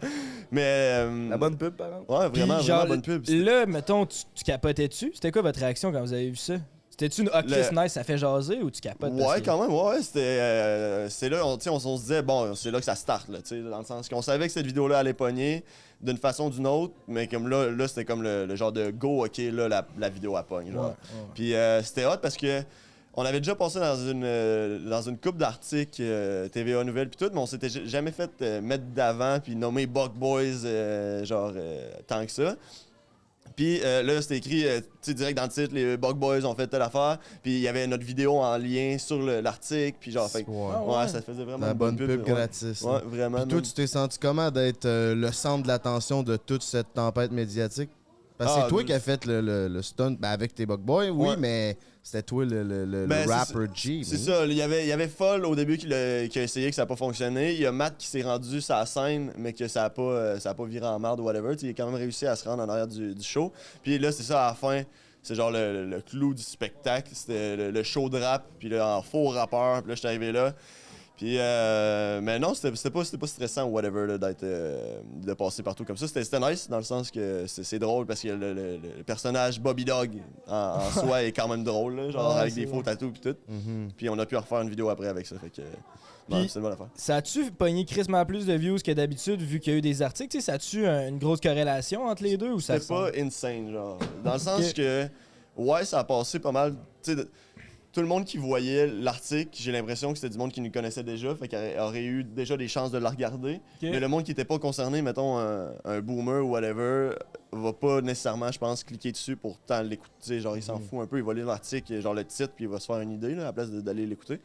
mais. La bonne pub, par exemple. Ouais, vraiment, Puis, genre, bonne pub. là, mettons, tu capotais dessus? C'était quoi votre réaction quand vous avez vu ça? C'était-tu une Chris nice, ça fait jaser, ou tu capotes? Ouais, quand même, ouais, c'était. C'est là, on se disait, bon, c'est là que ça starte, là, tu sais, dans le sens qu'on savait que cette vidéo-là allait pogner d'une façon ou d'une autre, mais comme là c'était comme le genre de go, ok, là, la vidéo a pogne, genre. Puis c'était hot parce que on avait déjà passé dans une coupe d'articles TVA Nouvelles puis tout, mais on s'était jamais fait mettre d'avant puis nommer Bug Boys, tant que ça. Puis là, c'était écrit, tu sais, direct dans le titre, les Bug Boys ont fait telle affaire. Puis il y avait notre vidéo en lien sur l'article. Puis genre, fait ouais, ça faisait vraiment la une bonne pub ouais. gratis. Ouais, vraiment. Puis toi, tu t'es senti comment d'être le centre de l'attention de toute cette tempête médiatique? Parce que c'est toi qui as fait le stunt avec tes Bug Boys, oui, mais c'était toi le rapper G. C'est ça, il y avait Fall au début qui a essayé que ça n'a pas fonctionné. Il y a Matt qui s'est rendu sur la scène, mais que ça a pas viré en merde ou whatever. T'sais, il a quand même réussi à se rendre en arrière du show. Puis là, c'est ça, à la fin, c'est genre le clou du spectacle. C'était le show de rap, puis là, en faux rappeur. Puis là, j'étais arrivé là. Puis, mais non, c'était pas stressant ou whatever là, de passer partout comme ça. C'était nice dans le sens que c'est drôle parce que le personnage Bobby Dog en soi est quand même drôle, là, genre avec des faux tatous pis tout. Puis on a pu refaire une vidéo après avec ça. Fait que c'est une bonne affaire. Ça a-tu pogné crissement plus de views que d'habitude vu qu'il y a eu des articles? T'sais, ça a-tu une grosse corrélation entre les deux ou ça? C'était pas insane, genre. Dans le sens que, ouais, ça a passé pas mal. Tout le monde qui voyait l'article, j'ai l'impression que c'était du monde qui nous connaissait déjà, fait qu'il aurait eu déjà des chances de la regarder. Mais le monde qui était pas concerné, mettons un boomer ou whatever, va pas nécessairement, je pense, cliquer dessus pour tant l'écouter. Genre, il s'en fout un peu, il va lire l'article, genre le titre, puis il va se faire une idée là, à la place d'aller l'écouter.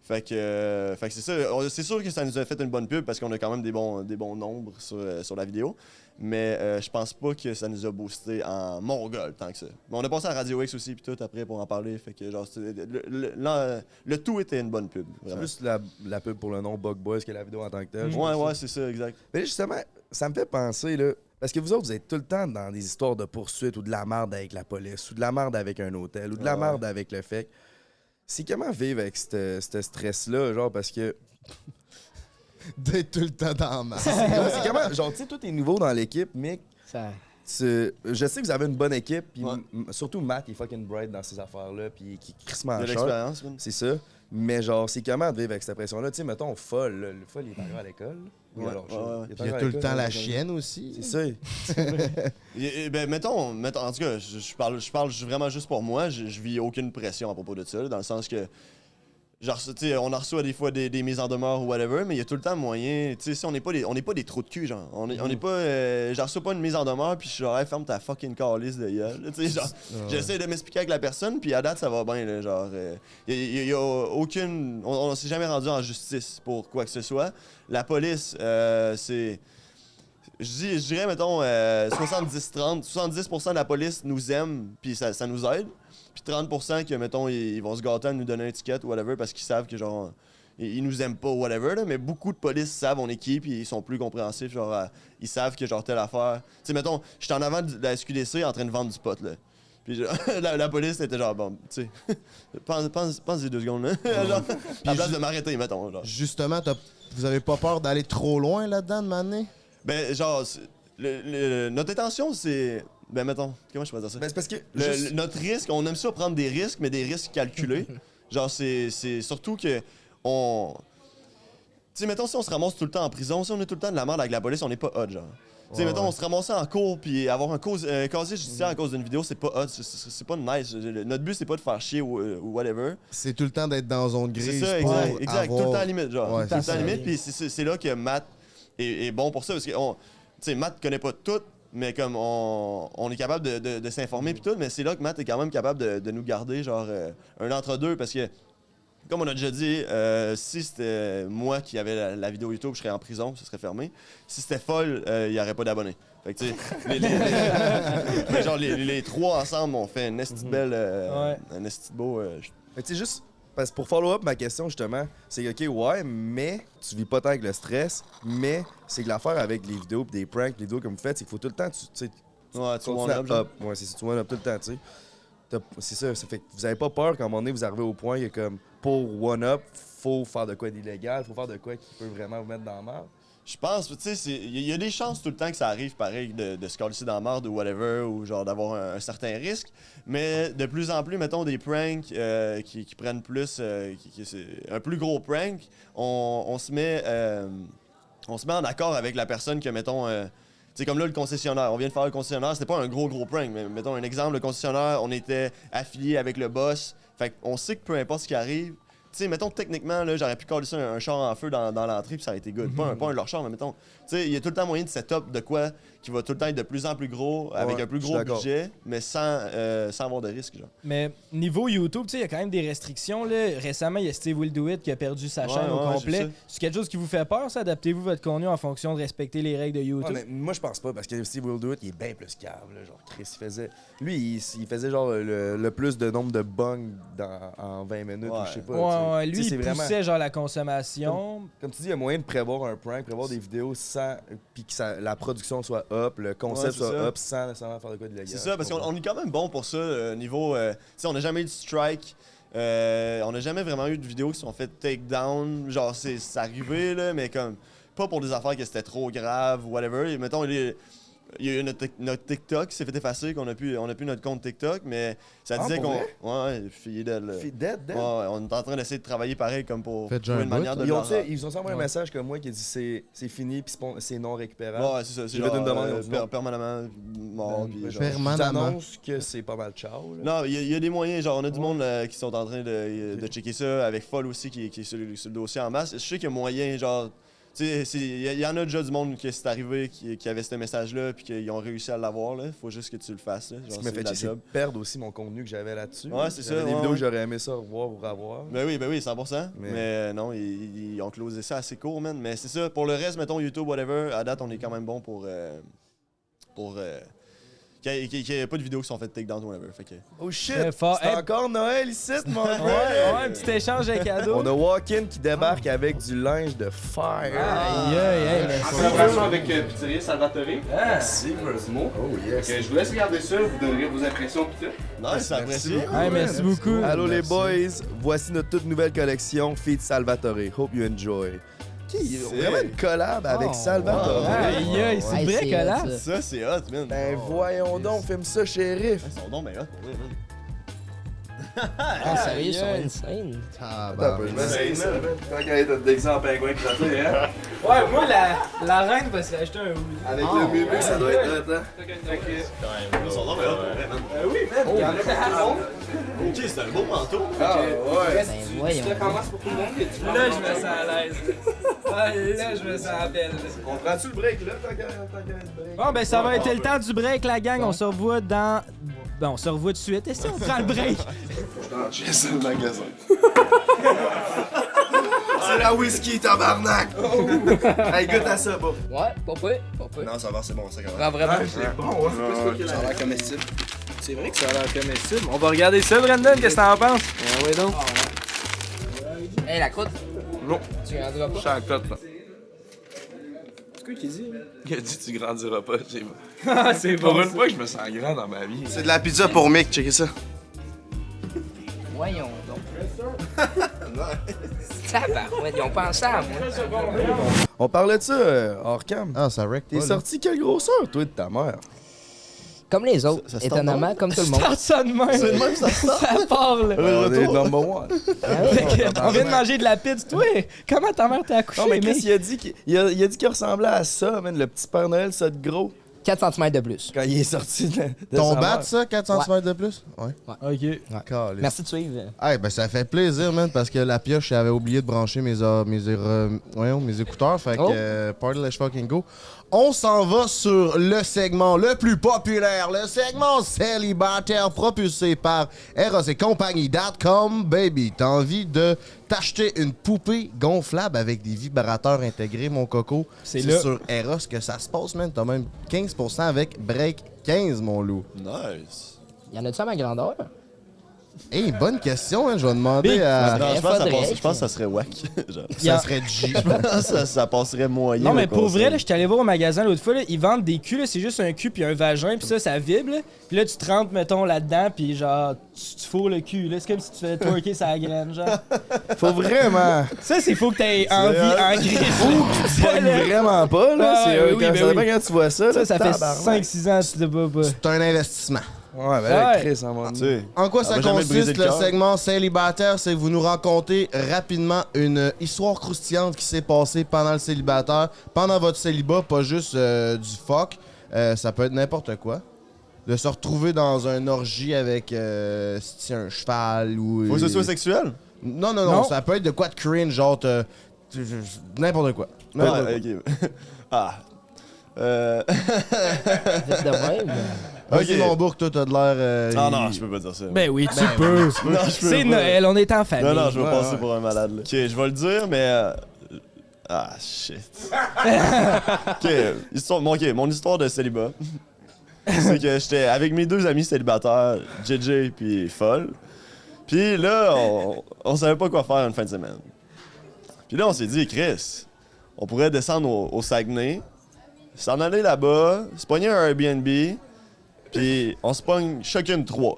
Fait que c'est ça. C'est sûr que ça nous a fait une bonne pub parce qu'on a quand même des bons nombres sur la vidéo. Mais je pense pas que ça nous a boosté en mongol tant que ça. Mais on a passé à Radio X aussi puis tout après pour en parler. Fait que genre le tout était une bonne pub. C'est plus la pub pour le nom Bug Boys que la vidéo en tant que telle. Ouais, c'est ça, exact. Mais justement, ça me fait penser, là, parce que vous autres, vous êtes tout le temps dans des histoires de poursuite ou de la merde avec la police, ou de la merde avec un hôtel, ou de la merde avec le FEC. C'est comment vivre avec ce stress-là, genre, parce que... D'être tout le temps dans ma... C'est comment... Genre, tu sais, toi, t'es nouveau dans l'équipe, Mick. Je sais que vous avez une bonne équipe, puis surtout Matt, il est fucking bright dans ces affaires-là, puis qui crissement de l'expérience, c'est ça. Mais genre, c'est comment de vivre avec cette pression-là? Tu sais, mettons, Foll, le Foll, il est encore à l'école. Il y a tout le temps la chienne aussi. C'est ça. Ben, mettons, en tout cas, je parle vraiment juste pour moi. Je vis aucune pression à propos de ça, là, dans le sens que, genre, tu sais, on en reçoit des fois des mises en demeure ou whatever, mais il y a tout le temps moyen. Tu sais, si on n'est pas des trous de cul, genre. On n'est pas. J'en reçois pas une mise en demeure, puis je suis genre, hey, ferme ta fucking calice de gueule. Tu sais, genre, j'essaie de m'expliquer avec la personne, puis à date, ça va bien, là. Genre, il y a aucune. On s'est jamais rendu en justice pour quoi que ce soit. La police, c'est. Je dirais, mettons, 70-30. 70% de la police nous aime, puis ça nous aide. Puis 30% que, mettons, ils vont se gâter à nous donner un ticket ou whatever parce qu'ils savent que, genre, ils nous aiment pas ou whatever, là. Mais beaucoup de police savent on est qui, puis ils sont plus compréhensifs. Genre, ils savent que, genre, telle affaire. Tu sais, mettons, j'étais en avant de la SQDC en train de vendre du pot, là. Puis genre, la police était genre, bon, tu sais, pense-y 2 secondes, là. Genre, à la place de m'arrêter, mettons. Genre. Justement, vous avez pas peur d'aller trop loin là-dedans de m'amener? Ben, genre, notre intention, c'est. Ben, mettons, comment je peux dire ça? Ben, c'est parce que. Notre risque, on aime ça prendre des risques, mais des risques calculés. Genre, c'est surtout que. Tu sais, mettons, si on se ramasse tout le temps en prison, si on est tout le temps de la merde avec la police, on n'est pas hot, genre. Tu sais, mettons, on se ramassait en cours puis avoir un casier judiciaire à cause d'une vidéo, c'est pas hot, c'est pas nice. Notre but, c'est pas de faire chier ou whatever. C'est tout le temps d'être dans zone grise. C'est ça, exact. Tout le temps à limite, genre. Ouais, tout le temps à limite, puis c'est là que Matt est bon pour ça, parce que, tu sais, Matt connaît pas tout, mais comme on est capable de s'informer puis tout, mais c'est là que Matt est quand même capable de nous garder, genre, un entre-deux, parce que comme on a déjà dit, si c'était moi qui avais la vidéo YouTube, je serais en prison, ça serait fermé. Si c'était folle, il n'y aurait pas d'abonnés. Fait que, tu sais, genre, les trois ensemble ont fait une esti de belle, un esti de beau. Mais tu sais, juste, parce que pour follow up ma question, justement, c'est OK, ouais, mais tu vis pas tant avec le stress, mais c'est que l'affaire avec les vidéos pis des pranks, les vidéos comme vous faites, c'est qu'il faut tout le temps, tu sais, tu one up. Ouais, c'est ça, tu one up tout le temps, tu sais. C'est ça fait que vous avez pas peur qu'à un moment donné, vous arrivez au point que, comme, pour one up, faut faire de quoi d'illégal, faut faire de quoi qui peut vraiment vous mettre dans la merde. Je pense, tu sais, il y a des chances tout le temps que ça arrive pareil de se calisser dans la merde ou whatever, ou genre d'avoir un certain risque. Mais de plus en plus, mettons, des pranks qui prennent plus, un plus gros prank, on se met en accord avec la personne que, mettons, tu sais, comme là, le concessionnaire. On vient de faire le concessionnaire, c'était pas un gros prank, mais mettons un exemple, le concessionnaire, on était affilié avec le boss. Fait qu'on sait que peu importe ce qui arrive, tu sais, mettons, techniquement, là, j'aurais pu coller ça un char en feu dans l'entrée, puis ça aurait été good. Pas un leur char, mais mettons, tu sais, il y a tout le temps moyen de setup de quoi qui va tout le temps être de plus en plus gros, avec un plus gros budget, mais sans avoir de risque, genre. Mais niveau YouTube, tu sais, il y a quand même des restrictions, là. Récemment, il y a Steve Will Do It qui a perdu sa chaîne au complet. C'est quelque chose qui vous fait peur, ça? Adaptez-vous votre contenu en fonction de respecter les règles de YouTube? Ouais, mais moi, je pense pas, parce que Steve Will Do It, il est bien plus cave, là. Genre, Chris, il faisait genre le plus de nombre de bugs en 20 minutes, ou je sais pas. Ouais, lui, il poussait genre la consommation. Comme tu dis, il y a moyen de prévoir un prank, prévoir des vidéos sans. Puis que la production soit up, le concept soit up sans nécessairement faire de quoi de illégal. C'est ça, parce qu'on est quand même bon pour ça, niveau. Tu sais, on n'a jamais eu de strike. On n'a jamais vraiment eu de vidéos qui sont faites take down. Genre, c'est arrivé, là, mais comme. Pas pour des affaires que c'était trop grave ou whatever. Et, mettons, il y a eu notre TikTok qui s'est fait effacer, on a plus notre compte TikTok, mais ça disait qu'on. Ouais, il est dead. Dead? Ouais, on est en train d'essayer de travailler pareil comme pour trouver une manière de. Ils ont envoyé un message comme moi qui dit c'est fini puis c'est non récupérable. Ouais, c'est ça. J'ai fait une demande permanemment mort. J'annonce que c'est pas mal ciao. Non, il y a des moyens. Genre, on a du monde qui sont en train de checker ça, avec Foll aussi qui est sur le dossier en masse. Je sais qu'il y a moyen, genre. Il y en a déjà du monde qui c'est arrivé qui avait ce message-là puis qu'ils ont réussi à l'avoir. Il faut juste que tu le fasses. Là. Ce qui m'a fait chier, c'est perdre aussi mon contenu que j'avais là-dessus. Ouais, c'est ça. Des vidéos que j'aurais aimé ça revoir ou revoir. Ben oui, 100%. Mais non, ils ont closé ça assez court, man. Mais c'est ça. Pour le reste, mettons YouTube, whatever, à date, on est quand même bon pour qu'il n'y ait pas de vidéos qui sont faites take down ou whatever. Fait que... Oh shit! C'est encore Noël ici, mon gars! Ouais, un petit échange de cadeaux. On a Walk-in qui débarque avec du linge de fer. En collaboration avec Pizzeria Salvatore. Merci, Cosmo. Oh yes. Je vous laisse regarder ça, vous donnerez vos impressions pis tout. Nice, c'est apprécié. Merci beaucoup. Allô les boys, voici notre toute nouvelle collection Feed Salvatore. Hope you enjoy. Il y a vraiment une collab avec Salvatore. C'est une vraie collab. Ça, c'est hot, man. Ben voyons donc, filme ça, shérif. Ils sont donc ben hot, pour vrai, man. Ah, sérieux, ils sont insane. Attends, je vais Quand il y a d'exemple pingouin qui t'attend, hein? Ouais, moi, la reine va se racheter un hoodie. Avec le bébé, ça doit être hot, hein? Ils sont donc ben hot, pour vrai, man. Oui, man, il y en a pour tout le monde. Ok, c'est un beau manteau. Ah ouais. Ben voyons. Pour tout le monde. Là, je me sens à l'aise. Là, je me sens à belle. On prend-tu le break là, tant qu'à être break? Bon, ben, ça va être le temps du break, la gang. On se revoit dans. Bon, on se revoit tout de suite. Et si on prend le break? J'ai ça le magasin. C'est la whisky, tabarnak! Hey, goûte à ça, bon. Ouais, pas peu. Non, ça va, c'est bon, ça quand même. Ah, vraiment. C'est bon, ouais. Ça a l'air comestible. C'est vrai que ça a l'air comestible. On va regarder ça, Brandon, qu'est-ce que t'en penses? Ouais, donc. Hey, la croûte. Non. Tu grandiras pas. Je suis en cote, là. C'est quoi qu'il dit? Il a dit tu grandiras pas. Ah, c'est bon. Pour une fois que je me sens grand dans ma vie. C'est de la pizza pour Mick, checkez ça. Voyons donc. Tabarouette, ils ont pensé à moi. On parlait de ça hors cam. Ah, ça wreck T'es sorti quelle grosseur, toi, de ta mère? Comme les autres, Ça se étonnamment, comme tout le monde. Start ça de même. C'est le même, ça sort. Ça part, là. On est number one. On vient de manger de la pizza. Toi, comment ta mère t'a accouché, Non, mais mec? Chris, il a dit qu'il ressemblait à ça, man, le petit Père Noël, ça de gros. 4 cm de plus. Quand il est sorti de Ton sa bat, mère. ça, 4 cm de plus? Ouais. OK. Caliste. Merci de suivre. Hey, ben ça fait plaisir, man, parce que la pioche, j'avais oublié de brancher mes écouteurs. Fait que, party let's fucking go. On s'en va sur le segment le plus populaire, le segment célibataire propulsé par erosetcompagnie.com. Baby, t'as envie de t'acheter une poupée gonflable avec des vibrateurs intégrés, mon coco? C'est là. sur Eros que ça se passe, man. T'as même 15% avec Break 15, mon loup. Nice. Y en a-tu à ma grandeur? Hey, bonne question, hein. Je vais demander Big. à... Non, je faudrait pense que ça serait wack. Genre. Ça serait G. ça passerait moyen. Non, mais le pour conseil. vrai, là, j'étais allé voir au magasin l'autre fois, là, ils vendent des culs, là, c'est juste un cul puis un vagin, puis ça vibre, là. Puis là, tu te rentres, mettons, là-dedans, puis genre, tu fourres le cul, là. C'est comme si tu faisais twerker sa graine, genre. Faut vraiment. Ça, c'est faut que t'aies envie en gris. Pogne vraiment pas, là. Ah, C'est, oui, quand, ben ça dépend oui. quand tu vois ça. Ça, là, ça fait tabarnak. 5-6 ans, tu te bats pas. C'est un investissement. Ouais, ben là, Ouais. Chris, en mode. Tu sais, En quoi ça va jamais briser consiste le le cœur. segment célibataire? C'est que vous nous racontez rapidement une histoire croustillante qui s'est passée pendant le célibataire, pendant votre célibat, pas juste du fuck. Ça peut être n'importe quoi. De se retrouver dans un orgie avec un cheval ou... faut que ce soit sexuel. Non, Non. ça peut être de quoi de cringe, genre n'importe quoi. N'importe quoi. Ok. Ah. Vite de même. Vas-y, Ok. mon bourg, toi, t'as de l'air... Ah non, je peux pas dire ça. Ben oui, tu peux. Non, je peux C'est pas. Noël, on est en famille. Non, je vais Ouais, passer ouais. pour un malade. Là. Ok, je vais le dire, mais. Ah, shit. Ok, mon histoire de célibat. C'est que j'étais avec mes deux amis célibataires, JJ puis Foll. Puis là, on savait pas quoi faire une fin de semaine. Puis là, on s'est dit, Chris, on pourrait descendre au Saguenay, s'en aller là-bas, se pogner un Airbnb, puis on se pogne chacune 3.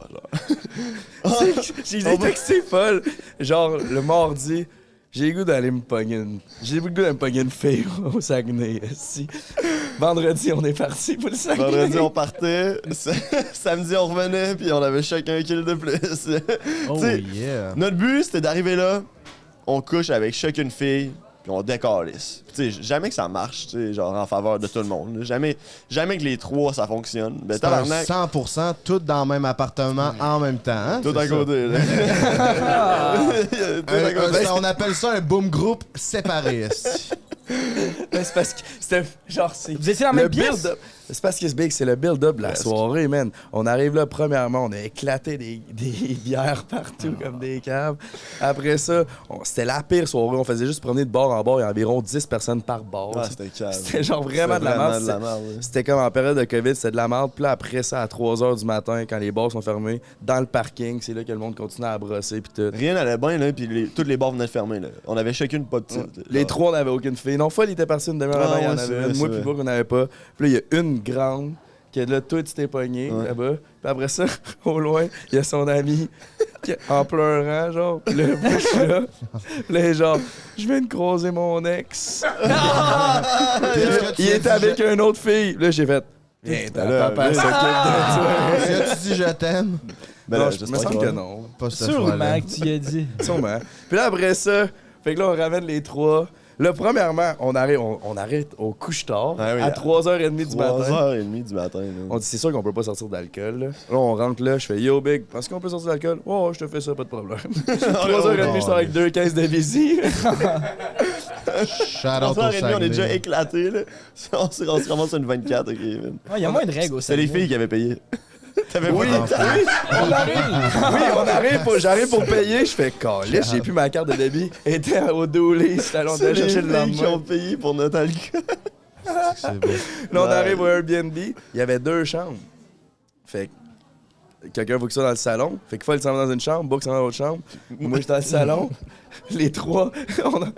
J'ai texté Paul, genre le mardi, j'ai le goût d'aller me pogner une. J'ai le goût d'aller me pogner une fille au Saguenay. Si. Vendredi, on est parti pour le Saguenay. Vendredi, on partait. Samedi, on revenait, puis on avait chacun un kill de plus. Oh T'sais, yeah. notre but, c'était d'arriver là, on couche avec chacune fille, puis on décalisse. Tu sais, jamais que ça marche, tu sais, genre en faveur de tout le monde. Jamais que les trois, ça fonctionne. Ben, C'est un tabarnak, 100% tout dans le même appartement en même temps. Hein? tout C'est à ça. côté. là. Tout à côté. On appelle ça un boom group séparé. esti. Mais c'est parce que c'était genre c'est. Vous étiez dans la le même pièce? build-up. C'est parce que c'est big, c'est le build-up de la soirée, man. On arrive là, premièrement, on a éclaté des bières partout comme des caves. Après ça, c'était la pire soirée. On faisait juste promener de bar en bar. Il y a environ 10 personnes par bar. Ah, c'était calme. C'était genre vraiment de la merde. merde. C'était comme en période de COVID, c'était de la merde. Puis là, après ça, à 3h du matin, quand les bars sont fermés, dans le parking, c'est là que le monde continue à brosser puis tout. Rien n'allait bien, là, puis toutes les bars venaient de fermer. Là. On avait chacune pas de titre. Les trois, on n'avait aucune fille. Non, Folle, il était parti une demi-heure Ah, avant, il y en ouais, c'est avait vrai, une. Moi, c'est puis vrai. pas qu'on n'avait pas. Puis là, il y a une grande que là, toi, tu t'es pogné Ouais. là-bas. Puis après ça, au loin, il y a son ami qui, en pleurant, genre. Puis là, moi, je suis là. Puis là, genre, je viens de croiser mon ex. Il était avec une autre fille. Là, j'ai fait. Viens, ta Là, papa là, s'occupe de toi. Tu dis je t'aime? Ben Non, là, je me j'espère semble que que non. Pas cette fois-là. Sûrement que tu y as dit. Sûrement. Puis là, après ça, fait que là, on ramène les trois. Là, premièrement, on arrête au couche-tard Ah oui, à 3h30 du matin. 3h30 du matin. Là. On dit, c'est sûr qu'on peut pas sortir d'alcool. Là, on rentre là, je fais Yo Big, parce qu'on peut sortir d'alcool? Oh, je te fais ça, pas de problème. 3h30, je sors avec 2 caisses de Visi. Shout out au 3h30, on est déjà Saguenay. éclatés. Là. On se ramasse une 24. Ok, man. Il y a moins de règles au C'est les filles qui avaient payé. T'avais Oui, pas de on arrive. J'arrive pour payer. Je fais Calisse, j'ai plus ma carte de débit. Était au doulé, c'était allé C'est les chercher le filles qui lendemain. ont payé pour notre alcool. C'est beau. Là, on arrive au Airbnb, il y avait 2 chambres. Fait que quelqu'un faut que ça dans le salon. Fait qu'il faut s'en va dans une chambre, Book s'en va dans l'autre chambre. Moi, j'étais dans le salon.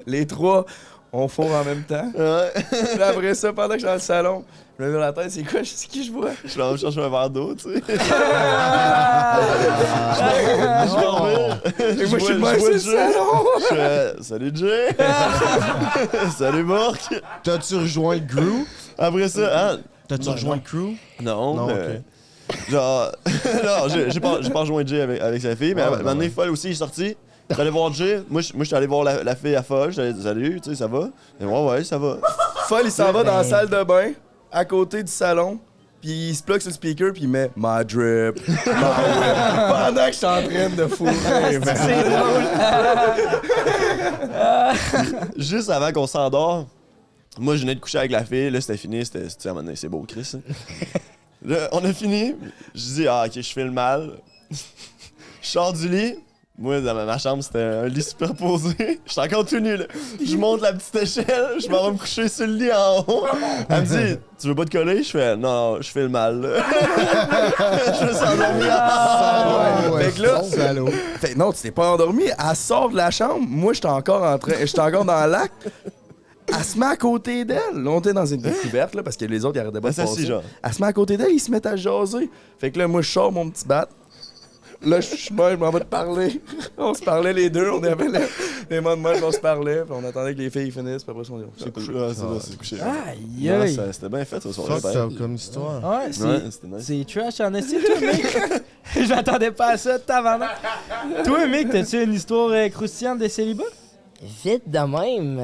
Les trois, on fourre en même temps. Ouais. Puis après ça, pendant que je suis dans le salon, je me mets dans la tête, c'est quoi? C'est qui je vois? Je vais aller me chercher un verre d'eau, tu sais. Et moi, je suis le vois même, c'est le Jay. salon! Je fais, salut Jay. Salut Marc. T'as-tu rejoint le crew? Après ça, hein? T'as-tu rejoint le crew? Non, Non, mais... Genre... non, j'ai pas rejoint Jay avec sa fille, mais à un moment donné, Foll aussi est sorti. J'allais voir Jay. Moi, j'étais allé voir la fille à Foll. J'allais dire, salut, tu sais, ça va? Et ouais, ça va. Foll, il s'en va dans la salle de bain, à côté du salon. Puis il se plug sur le speaker, puis il met My drip, my whip. Pendant que je suis en train de fourrer. Juste avant qu'on s'endort, moi, je venais de coucher avec la fille. Là, c'était fini. C'était à un moment donné, c'est beau, Chris. Hein. Là, on a fini. Je dis, ok, je fais le mal. Je sors du lit. Moi, dans ma chambre, c'était un lit superposé. J'étais encore tout nu, là. Je monte la petite échelle, je m'en vais me coucher sur le lit en haut. Elle me dit, tu veux pas te coller? Je fais, non, je fais le mal, là. Je me suis endormi. Fait que là, fait, non, tu t'es pas endormi. Elle sort de la chambre. Moi, j'étais encore dans le lac. Elle se met à côté d'elle. Là, on était dans une découverte, là, parce que les autres, ils arrêtaient pas de passer. genre. Elle se met à côté d'elle, ils se mettent à jaser. Fait que là, moi, je sors mon petit bat. Là, je m'en vais te parler. On se parlait les deux, on avait les mains de main, on se parlait, puis on attendait que les filles finissent, puis après, on s'est couché. C'est couché. Aïe, aïe. C'était bien fait, ça, Fuck ça, comme histoire. Ouais, c'était nice. c'est trash en estime, toi, mec. Je m'attendais pas à ça, tabarnak. Toi, mec, t'as-tu une histoire croustillante de célibat? Vite de même.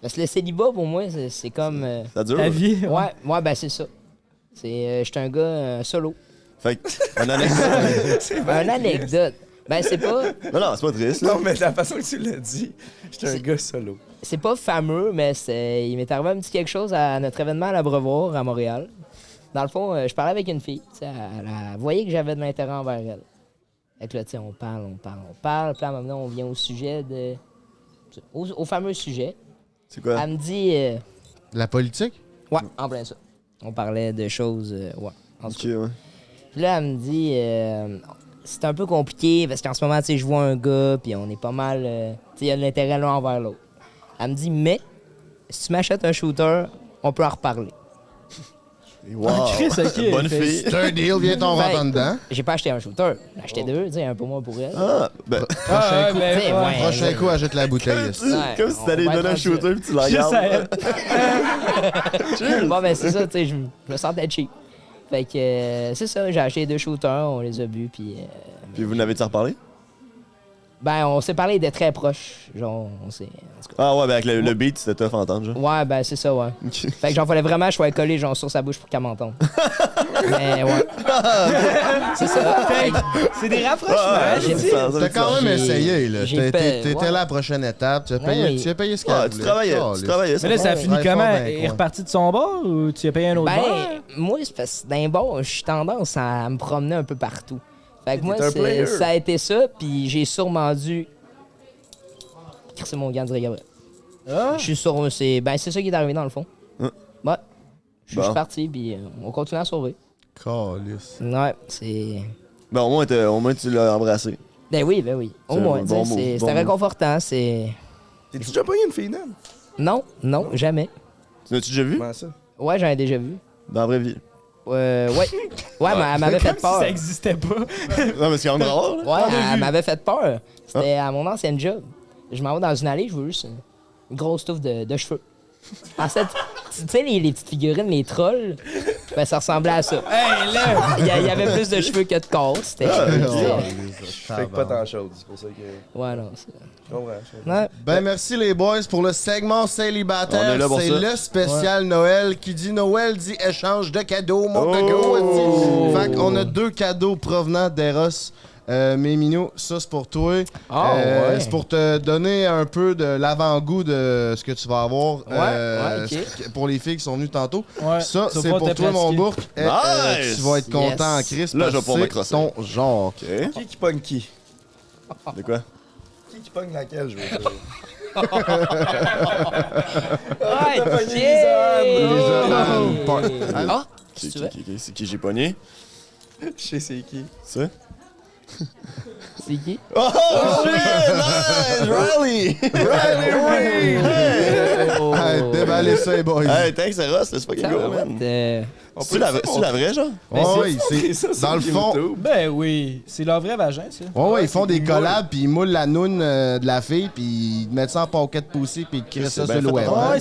Parce que le célibat, pour moi, c'est comme. Ça dure? La vie? Ouais, ben c'est ça. J'étais un gars solo. Fait que, une anecdote. Une anecdote. Ben, c'est pas. Non, c'est pas triste, là. Non, mais la façon que tu l'as dit, j'étais un gars solo. C'est pas fameux, mais il m'est arrivé un petit quelque chose à notre événement à l'Abreuvoir à Montréal. Dans le fond, je parlais avec une fille. Elle voyait que j'avais de l'intérêt envers elle. Fait que là, tu sais, on parle. Puis là, maintenant, on vient au sujet de. Au fameux sujet. C'est quoi? Elle me dit. La politique? Ouais, en plein ça. On parlait de choses. Ouais. En tout cas. Ok, ouais. Puis là, elle me dit, c'est un peu compliqué parce qu'en ce moment, tu sais, je vois un gars, puis on est pas mal. Tu sais, il y a de l'intérêt l'un envers l'autre. Elle me dit, mais si tu m'achètes un shooter, on peut en reparler. Wow. Chris, ok. Bonne fille. C'est un deal, viens ton rentre en dedans. J'ai pas acheté un shooter, j'ai acheté deux, tu sais, un peu moins pour elle. Ah, ben. Prochain coup, Tu sais, ouais, prochain coup, achète la bouteille. Comme si t'allais on va donner un être shooter pis tu la Juste à regardes. elle. Bon, ben, c'est ça, tu sais, je me sentais cheap. Fait que, c'est ça, j'ai acheté deux shooters, on les a bu, puis. Puis vous n'avez-tu reparlé? Ben, on s'est parlé de très proches. Genre, on s'est. En tout cas. Ah ouais, ben avec le beat, c'était tough à entendre, genre. Ouais, ben, c'est ça, ouais. Ok. Fait que, genre, fallait vraiment que je sois collé, genre, sur sa bouche pour qu'elle m'entende. Mais, ouais. C'est ça. Fait que, C'est des rapprochements. T'as quand même J'ai- essayé, là. j'ai T'étais ouais. là à la prochaine étape. Tu as Ouais, payé, oui. tu as payé ce qu'elle Ah, tu travaillais, Mais là, ça a fini Ouais, comment? fort bien, Il est quoi. reparti de son bord ou tu as payé un autre bar? Ben, moi, c'est parce que d'un bord, je suis tendance à me promener un peu partout. Fait que moi, T'es un player. ça a été ça, puis j'ai sûrement dû. C'est mon gant de Gabriel. Ah? Je suis sûr, c'est ça qui est arrivé dans le fond. Hein? Ouais. Je Bon. suis parti, puis on continue à sauver. Calisse. Ouais, c'est. Ben au moins tu l'as embrassé. Ben oui, ben oui. Au C'est moins, un bon move, c'était bon move. réconfortant, c'est. T'es-tu déjà pogné une fille, Nan? Non, jamais. Tu l'as-tu déjà vu? Comment ça? Ouais, j'en ai déjà vu. Dans la vraie vie. Ouais. Ouais, mais elle m'avait fait Comme si peur. ça existait pas. Non, mais c'est quand même rare, là. Ouais, elle m'avait fait peur. C'était à mon ancienne job. Je m'en vais dans une allée, je veux juste une grosse touffe de cheveux. En fait, tu sais, les petites figurines, les trolls, ben, ça ressemblait à ça. Hey, là! Il y avait plus de cheveux que de corps. C'était. Fait que pas tant chose, c'est pour ça que. Ouais, non. c'est- Je comprends. Ouais. Ben merci les boys pour le segment On célibataire. est là pour C'est ça. le spécial Noël. Qui dit Noël dit échange de cadeaux. Mon Oh! coco. Fait qu'on a deux cadeaux provenant d'Eros. Mais Minou, ça c'est pour toi. Ah, ouais. C'est pour te donner un peu de l'avant-goût de ce que tu vas avoir Ouais, ok. pour les filles qui sont venues tantôt. Ouais, Ça, tu vas c'est pouvoir pour te toi, mon pratiquer. bourg. Nice! Tu vas être content, Yes. Chris. Là, je vais parce pouvoir que me c'est crosser. ton genre. Ok. Qui pogne qui? De quoi? Qui pogne laquelle, je veux dire? Ouais, Lisanne. Ah, Qui, si tu veux. c'est qui j'ai pogné? Je sais c'est qui. Ça? C'est qui? Oh shit! Nice! Riley! Riley Reid! Hey, déballez ça, les boys. Hey, thanks, c'est Ross, c'est fucking Ça go, va, man. C'est la vraie, genre? Ouais, c'est ça, dans le sur fond. YouTube. Ben oui, c'est leur vrai vagin, ça. Ouais, ils font des collabs, puis ils moulent la noune de la fille, puis ils mettent ça en pocket poussé, puis ils créent ça C'est sur bien le fait, web. hein? Ouais,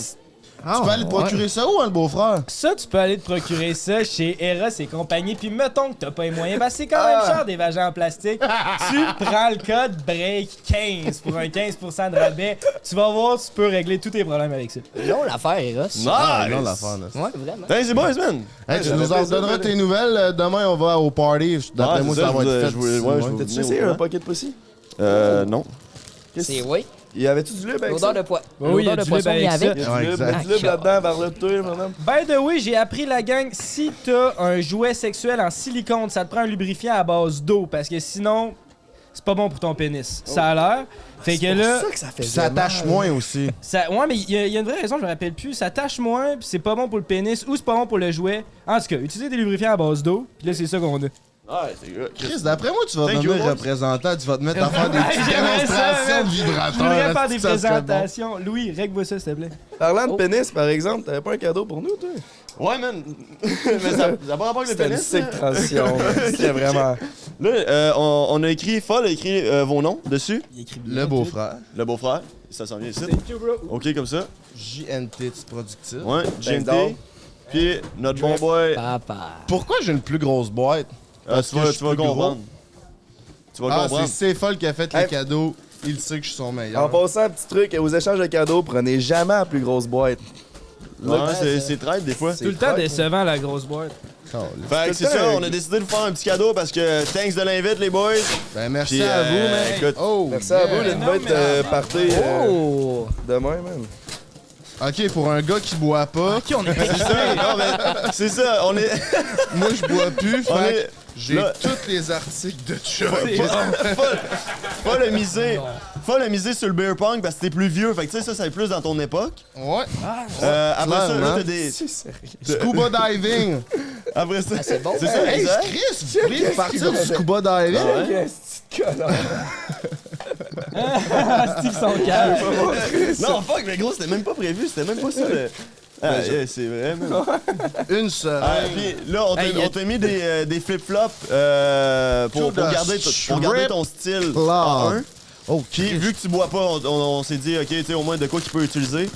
Tu peux aller te procurer ça où, hein, le beau-frère? Ça, tu peux aller te procurer ça chez Eros et compagnie. Puis mettons que t'as pas les moyens, ben c'est quand même cher des vagins en plastique. Tu prends le code BREAK15 pour un 15% de rabais. Tu vas voir, tu peux régler tous tes problèmes avec ça. Long l'affaire, Eros. Non, l'affaire, là. Ouais, vraiment. Hey, c'est boys, man! Hey, tu nous en redonneras tes nouvelles. Demain, on va au party. D'après moi, ça va être fait. T'as-tu essayé un pocket pussy? Non. C'est oui. Y avait-tu du lube avec ça? L'odeur de poids. Oui, il y a L'odeur du de lube poisson, il y avec avait. ça. Ouais, Du exact. lube là-dedans, vers le tour, madame. By the way, j'ai appris la gang, si t'as un jouet sexuel en silicone, ça te prend un lubrifiant à base d'eau parce que sinon, c'est pas bon pour ton pénis. Ça a l'air. Fait que là, que ça fait Puis ça attache moins aussi. ouais, mais il y a une vraie raison, je me rappelle plus. Ça tâche moins, puis c'est pas bon pour le pénis ou c'est pas bon pour le jouet. En tout cas, utilisez des lubrifiants à base d'eau, puis là, c'est ça qu'on a. Ouais, c'est good. Chris, d'après moi, tu vas Thank you, devenir boys. représentant. Tu vas te mettre à faire des petites J'aimerais ça, démonstrations man. de vibrateurs. Je voudrais faire Est-ce des que ça serait bon? présentations. Louis, règle-moi ça, s'il te plaît. Parlant de pénis, par exemple, t'avais pas un cadeau pour nous, toi? Ouais, man! Mais ça n'a pas rapport avec le C'était une pénis. sick transition. C'était vraiment... Là, on a écrit, Foll a écrit vos noms dessus. Le beau-frère. Le beau-frère, ça s'en vient ici. OK, comme ça. JNT Productif. Ouais, Ding dong. GNT. Puis notre bon boy. Papa. Pourquoi j'ai une plus grosse boîte? Tu vas que je suis plus comprendre. Tu vas Ah, comprendre. c'est Foll qui a fait les Hey. cadeaux. Il sait que je suis son En meilleur. passant, un petit truc, aux échanges de cadeaux, prenez jamais la plus grosse boîte. Ouais, c'est traite des fois. Tout le temps décevant, la grosse boîte. Fait que c'est ça, on a décidé de vous faire un petit cadeau parce que thanks de l'invite, les boys. Ben, merci Puis, à vous, man. écoute, Oh, Merci à vous, l'invite party Oh! demain, man. OK, pour un gars qui boit pas, Ok, on est c'est ça, non, mais c'est ça, on est. moi je bois plus, On fait est- que j'ai là- tous les articles de Chuck. Faut le miser. Faut le miser sur le beer pong parce que t'es plus vieux. Fait que tu sais, ça, c'est plus dans ton époque. Ouais. Après ça, là, clairement. t'as des. Scuba diving. Après ça. c'est bon. C'est ça, Hey, exact. Chris, vous voulez partir du scuba diving? Steve son calme. Non, fuck, mais gros, c'était même pas prévu. C'était même pas ça. Ah, yeah, c'est vrai, man. Une seule. Ah, puis là, on t'a mis des flip-flops pour the garder ton style Club. en un. Oh, Puis vu que tu bois pas, on s'est dit, OK, tu sais, au moins de quoi qu'il peut utiliser.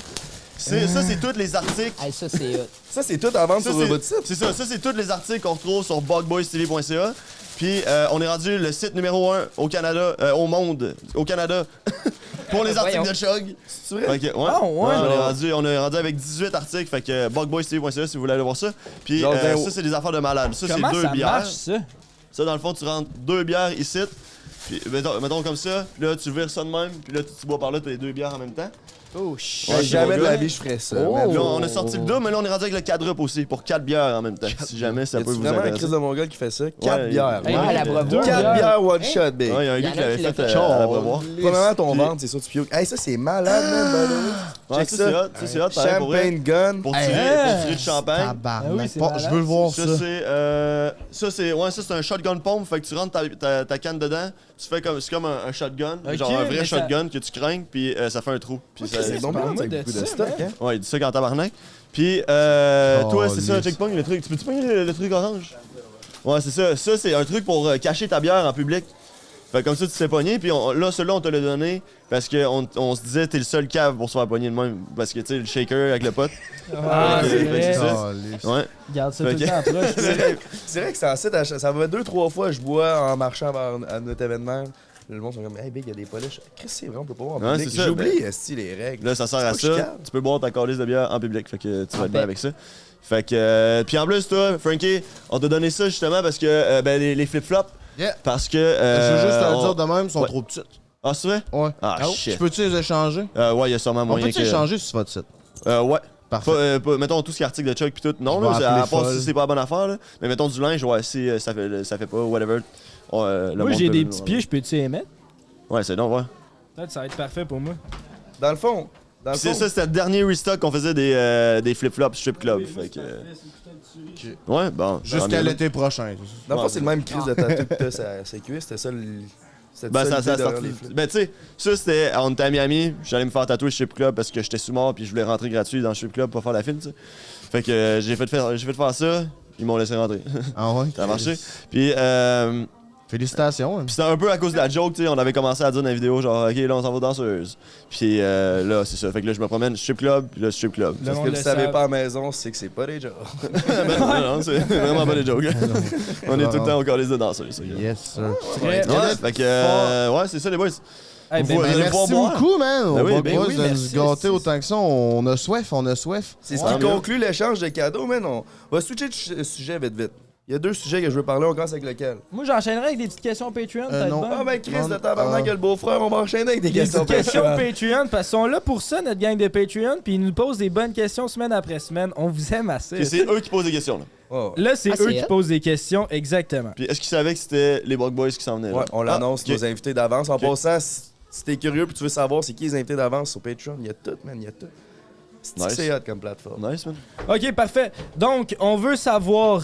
Ça, c'est tous les articles. Hey, ça, c'est hot. Ça, c'est tout à vendre Ça, sur c'est- votre site. C'est ça, c'est tous les articles qu'on retrouve sur bugboystv.ca. Puis on est rendu le site numéro 1 au Canada, au monde, au Canada, pour les articles Voyons. de Chug. C'est vrai? Fait que, Ah, ouais. on est rendu avec 18 articles, fait que bugboystv.ca si vous voulez aller voir ça. Puis Genre, ça, c'est des affaires de malade. Ça, c'est Comment 2 ça bières. marche, ça? Ça, dans le fond, tu rentres 2 bières ici. Puis mettons comme ça, puis là, tu vires ça de même, puis là, tu bois par là, t'as les 2 bières en même temps. Oh, shit. Ouais, Jamais c'est de mon la gars. vie, je ferais ça. Oh. man. Là, on a sorti le double, mais là, on est rendu avec le quadruple aussi, pour 4 bières en même temps, si jamais ça Y peut a-tu vous vraiment un intéresser. Chris de mon gars qui fait ça? 4 Ouais, bières. Hey, à la bravo. 4 bières, one shot, big. Ouais, il y a un Y gars en qui a l'avait qui l'a fait fait. à la brevoire. Premièrement, ton Puis- ventre, c'est sûr, tu pioues. Hey, ça, c'est malade, man, by the way. Ouais, Check ça, c'est hot, ça, c'est hot, pareil, pour vrai. Champagne gun. Pour Hey, tirer du champagne. Tabarnak. Ah oui, c'est Pas- malade. je veux le voir ça. Ça, c'est un shotgun pompe. Fait que tu rentres ta canne dedans. Tu fais comme, c'est comme un shotgun. Ok, genre un vrai mais ça- shotgun que tu crains. Puis ça fait un trou. Puis ça, C'est bon, parle-moi avec de beaucoup de ça, stock, man. hein. ouais, il dit ça quand tabarnak. Puis toi, c'est ça, lisse. checkpoint, le truc. Tu peux-tu pogner le truc orange? Ouais, c'est ça. Ça, c'est un truc pour cacher ta bière en public. Fait que comme ça, tu te fais pogner. Puis là, celui-là, on te l'a donné parce qu'on se disait, t'es le seul cave pour se faire pogner de même. Parce que, tu sais, le shaker avec le pote. Ah, Fait que- c'est fait que vrai. ça. Ah, lisse. Ouais. Garde ça Fait tout le que- temps proche. C'est vrai que c'est en site, ça va 2-3 fois, je bois en marchant vers notre événement. Le monde sont comme, hey, big, il y a des polish. Qu'est-ce que c'est vrai, on peut pas voir en Ouais, public. c'est ça, J'oublie, esti, les règles. Là, ça sert C'est à pas que je suis ça. calme. Tu peux boire ta calice de bière en public. Fait que tu vas être bien paix. avec ça. Fait que. Puis en plus, toi, Frankie, on t'a donné ça justement parce que ben, les flip-flops. Yeah. Parce que. Je veux juste te le on- dire de même, ils sont Ouais. trop petites. Ah, c'est vrai? Ouais. Ah, Je shit. peux-tu les échanger? Ouais, il y a sûrement On moyen peut-tu que. échanger sur votre site? Ouais. Parfait. Mettons tout ce qui est article de Chuck pis tout. Non, Je vais là, à appeler part Foll. si c'est pas la bonne affaire, là. Mais mettons du linge, ouais, si ça fait pas, whatever. Le Moi, monde j'ai peut- des petits pieds, je peux-tu les mettre? Ouais, c'est non, ouais. Peut-être ça va être parfait pour moi. Dans le fond, C'est ça, c'était le dernier restock qu'on faisait des flip-flops strip club. Fait que. Ouais, bon. Jusqu'à tant mieux. l'été prochain. dans le fond, c'est le même crise de tatou que t'as sur ses cuisses. C'était ça le. C'était Ben, ça a l'idée derrière sorti. les flips. Ben, tu sais, ça, c'était. On était à Miami, j'allais me faire tatouer chez Strip Club parce que j'étais sous mort puis je voulais rentrer gratuit dans le Strip Club pour faire la file, tu sais. Fait que j'ai fait faire ça, ils m'ont laissé rentrer. Ah ouais? Ça a marché. Puis, Félicitations. Hein. Puis c'était un peu à cause de la joke, tu sais, on avait commencé à dire dans la vidéo, genre, OK, là, on s'en va danseuse. Puis là, c'est ça. Fait que là, je me promène strip club, puis là, strip club. Parce que vous savez pas à la maison, c'est que c'est pas des jokes. non, c'est vraiment pas des jokes. On est tout le temps au calice de danseuses. Yes, sir. Ouais, fait que, ouais, c'est ça, les boys. Hey, Vous allez merci pouvoir boire. beaucoup, man. On Ben oui, va ben pas oui, de merci. nous gâter autant que ça. On a soif. C'est ce qui conclut l'échange de cadeaux, man. On va switcher de sujet vite. Il y a 2 sujets que je veux parler, on commence avec lequel? Moi, j'enchaînerai avec des petites questions Patreon, peut-être non. bien. Ah ben Chris, de tabarnak, le beau-frère, on va enchaîner avec des questions. Des questions Patreon, parce qu'ils sont là pour ça, notre gang de Patreon, puis ils nous posent des bonnes questions semaine après semaine. On vous aime assez. Et c'est eux qui posent des questions, là. Oh. Là, c'est eux c'est qui hot. posent des questions, exactement. Puis est-ce qu'ils savaient que c'était les Brock Boys qui s'en venaient, là? Ouais, on l'annonce Ah, ok. nos invités d'avance. En Ok. passant, si t'es curieux puis tu veux savoir c'est qui les invités d'avance sur Patreon, il y a tout, man, il y a tout. Nice. C'est hot comme plateforme. Nice, man. Ok, parfait. Donc, on veut savoir...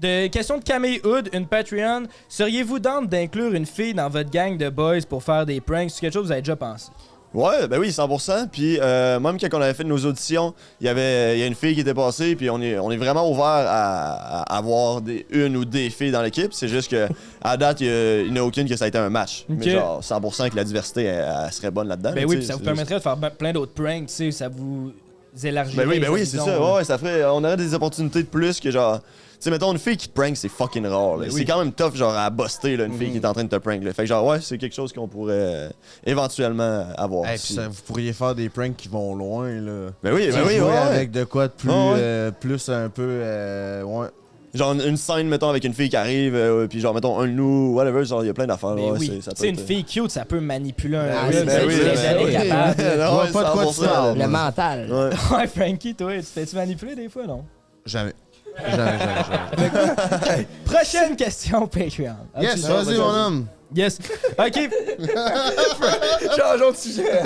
de question de Camille Hood, une Patreon. Seriez-vous down d'inclure une fille dans votre gang de boys pour faire des pranks? C'est quelque chose que vous avez déjà pensé? Ouais, ben oui, 100%. Puis même quand on avait fait nos auditions, il y a une fille qui était passée, puis on est vraiment ouvert à avoir une ou des filles dans l'équipe. C'est juste que à date, il n'y en a aucune que ça a été un match. Ok. Mais genre 100% que la diversité, elle serait bonne là-dedans. Ben là, oui, tu puis sais, ça vous c'est permettrait de faire plein d'autres pranks, tu sais, ça vous élargirait. Ben oui, c'est les ça. horizons, Ouais, ça ferait. On aurait des opportunités de plus que genre. Tu sais, mettons, une fille qui te prank, c'est fucking rare. là. Ben C'est oui. quand même tough, genre, à buster, là, une fille qui est en train de te prank. Là. Fait que, genre, ouais, c'est quelque chose qu'on pourrait éventuellement avoir. Hey, aussi. puis vous pourriez faire des pranks qui vont loin, là. Ben oui, ben oui, Jouer ouais. avec de quoi de plus, Ah ouais. plus un peu, ouais. Genre, une scène, mettons, avec une fille qui arrive, puis genre, mettons, un de nous, whatever, genre, il y a plein d'affaires. Ben ouais, oui, ça tu sais, une peut être- fille cute, ça peut manipuler un Ah, gars, c'est ben ça, oui, c'est ben ça, oui, oui. capable. Non, Je vois ouais, pas de quoi tu 100%. parles. Le mental. Ouais. Ouais, Frankie, toi, tu te fais-tu manipuler des fois, non? Jamais. Jamais. Prochaine question Patreon. Yes, Ah, vas-y, mon homme. Yes. OK. Changeons de sujet.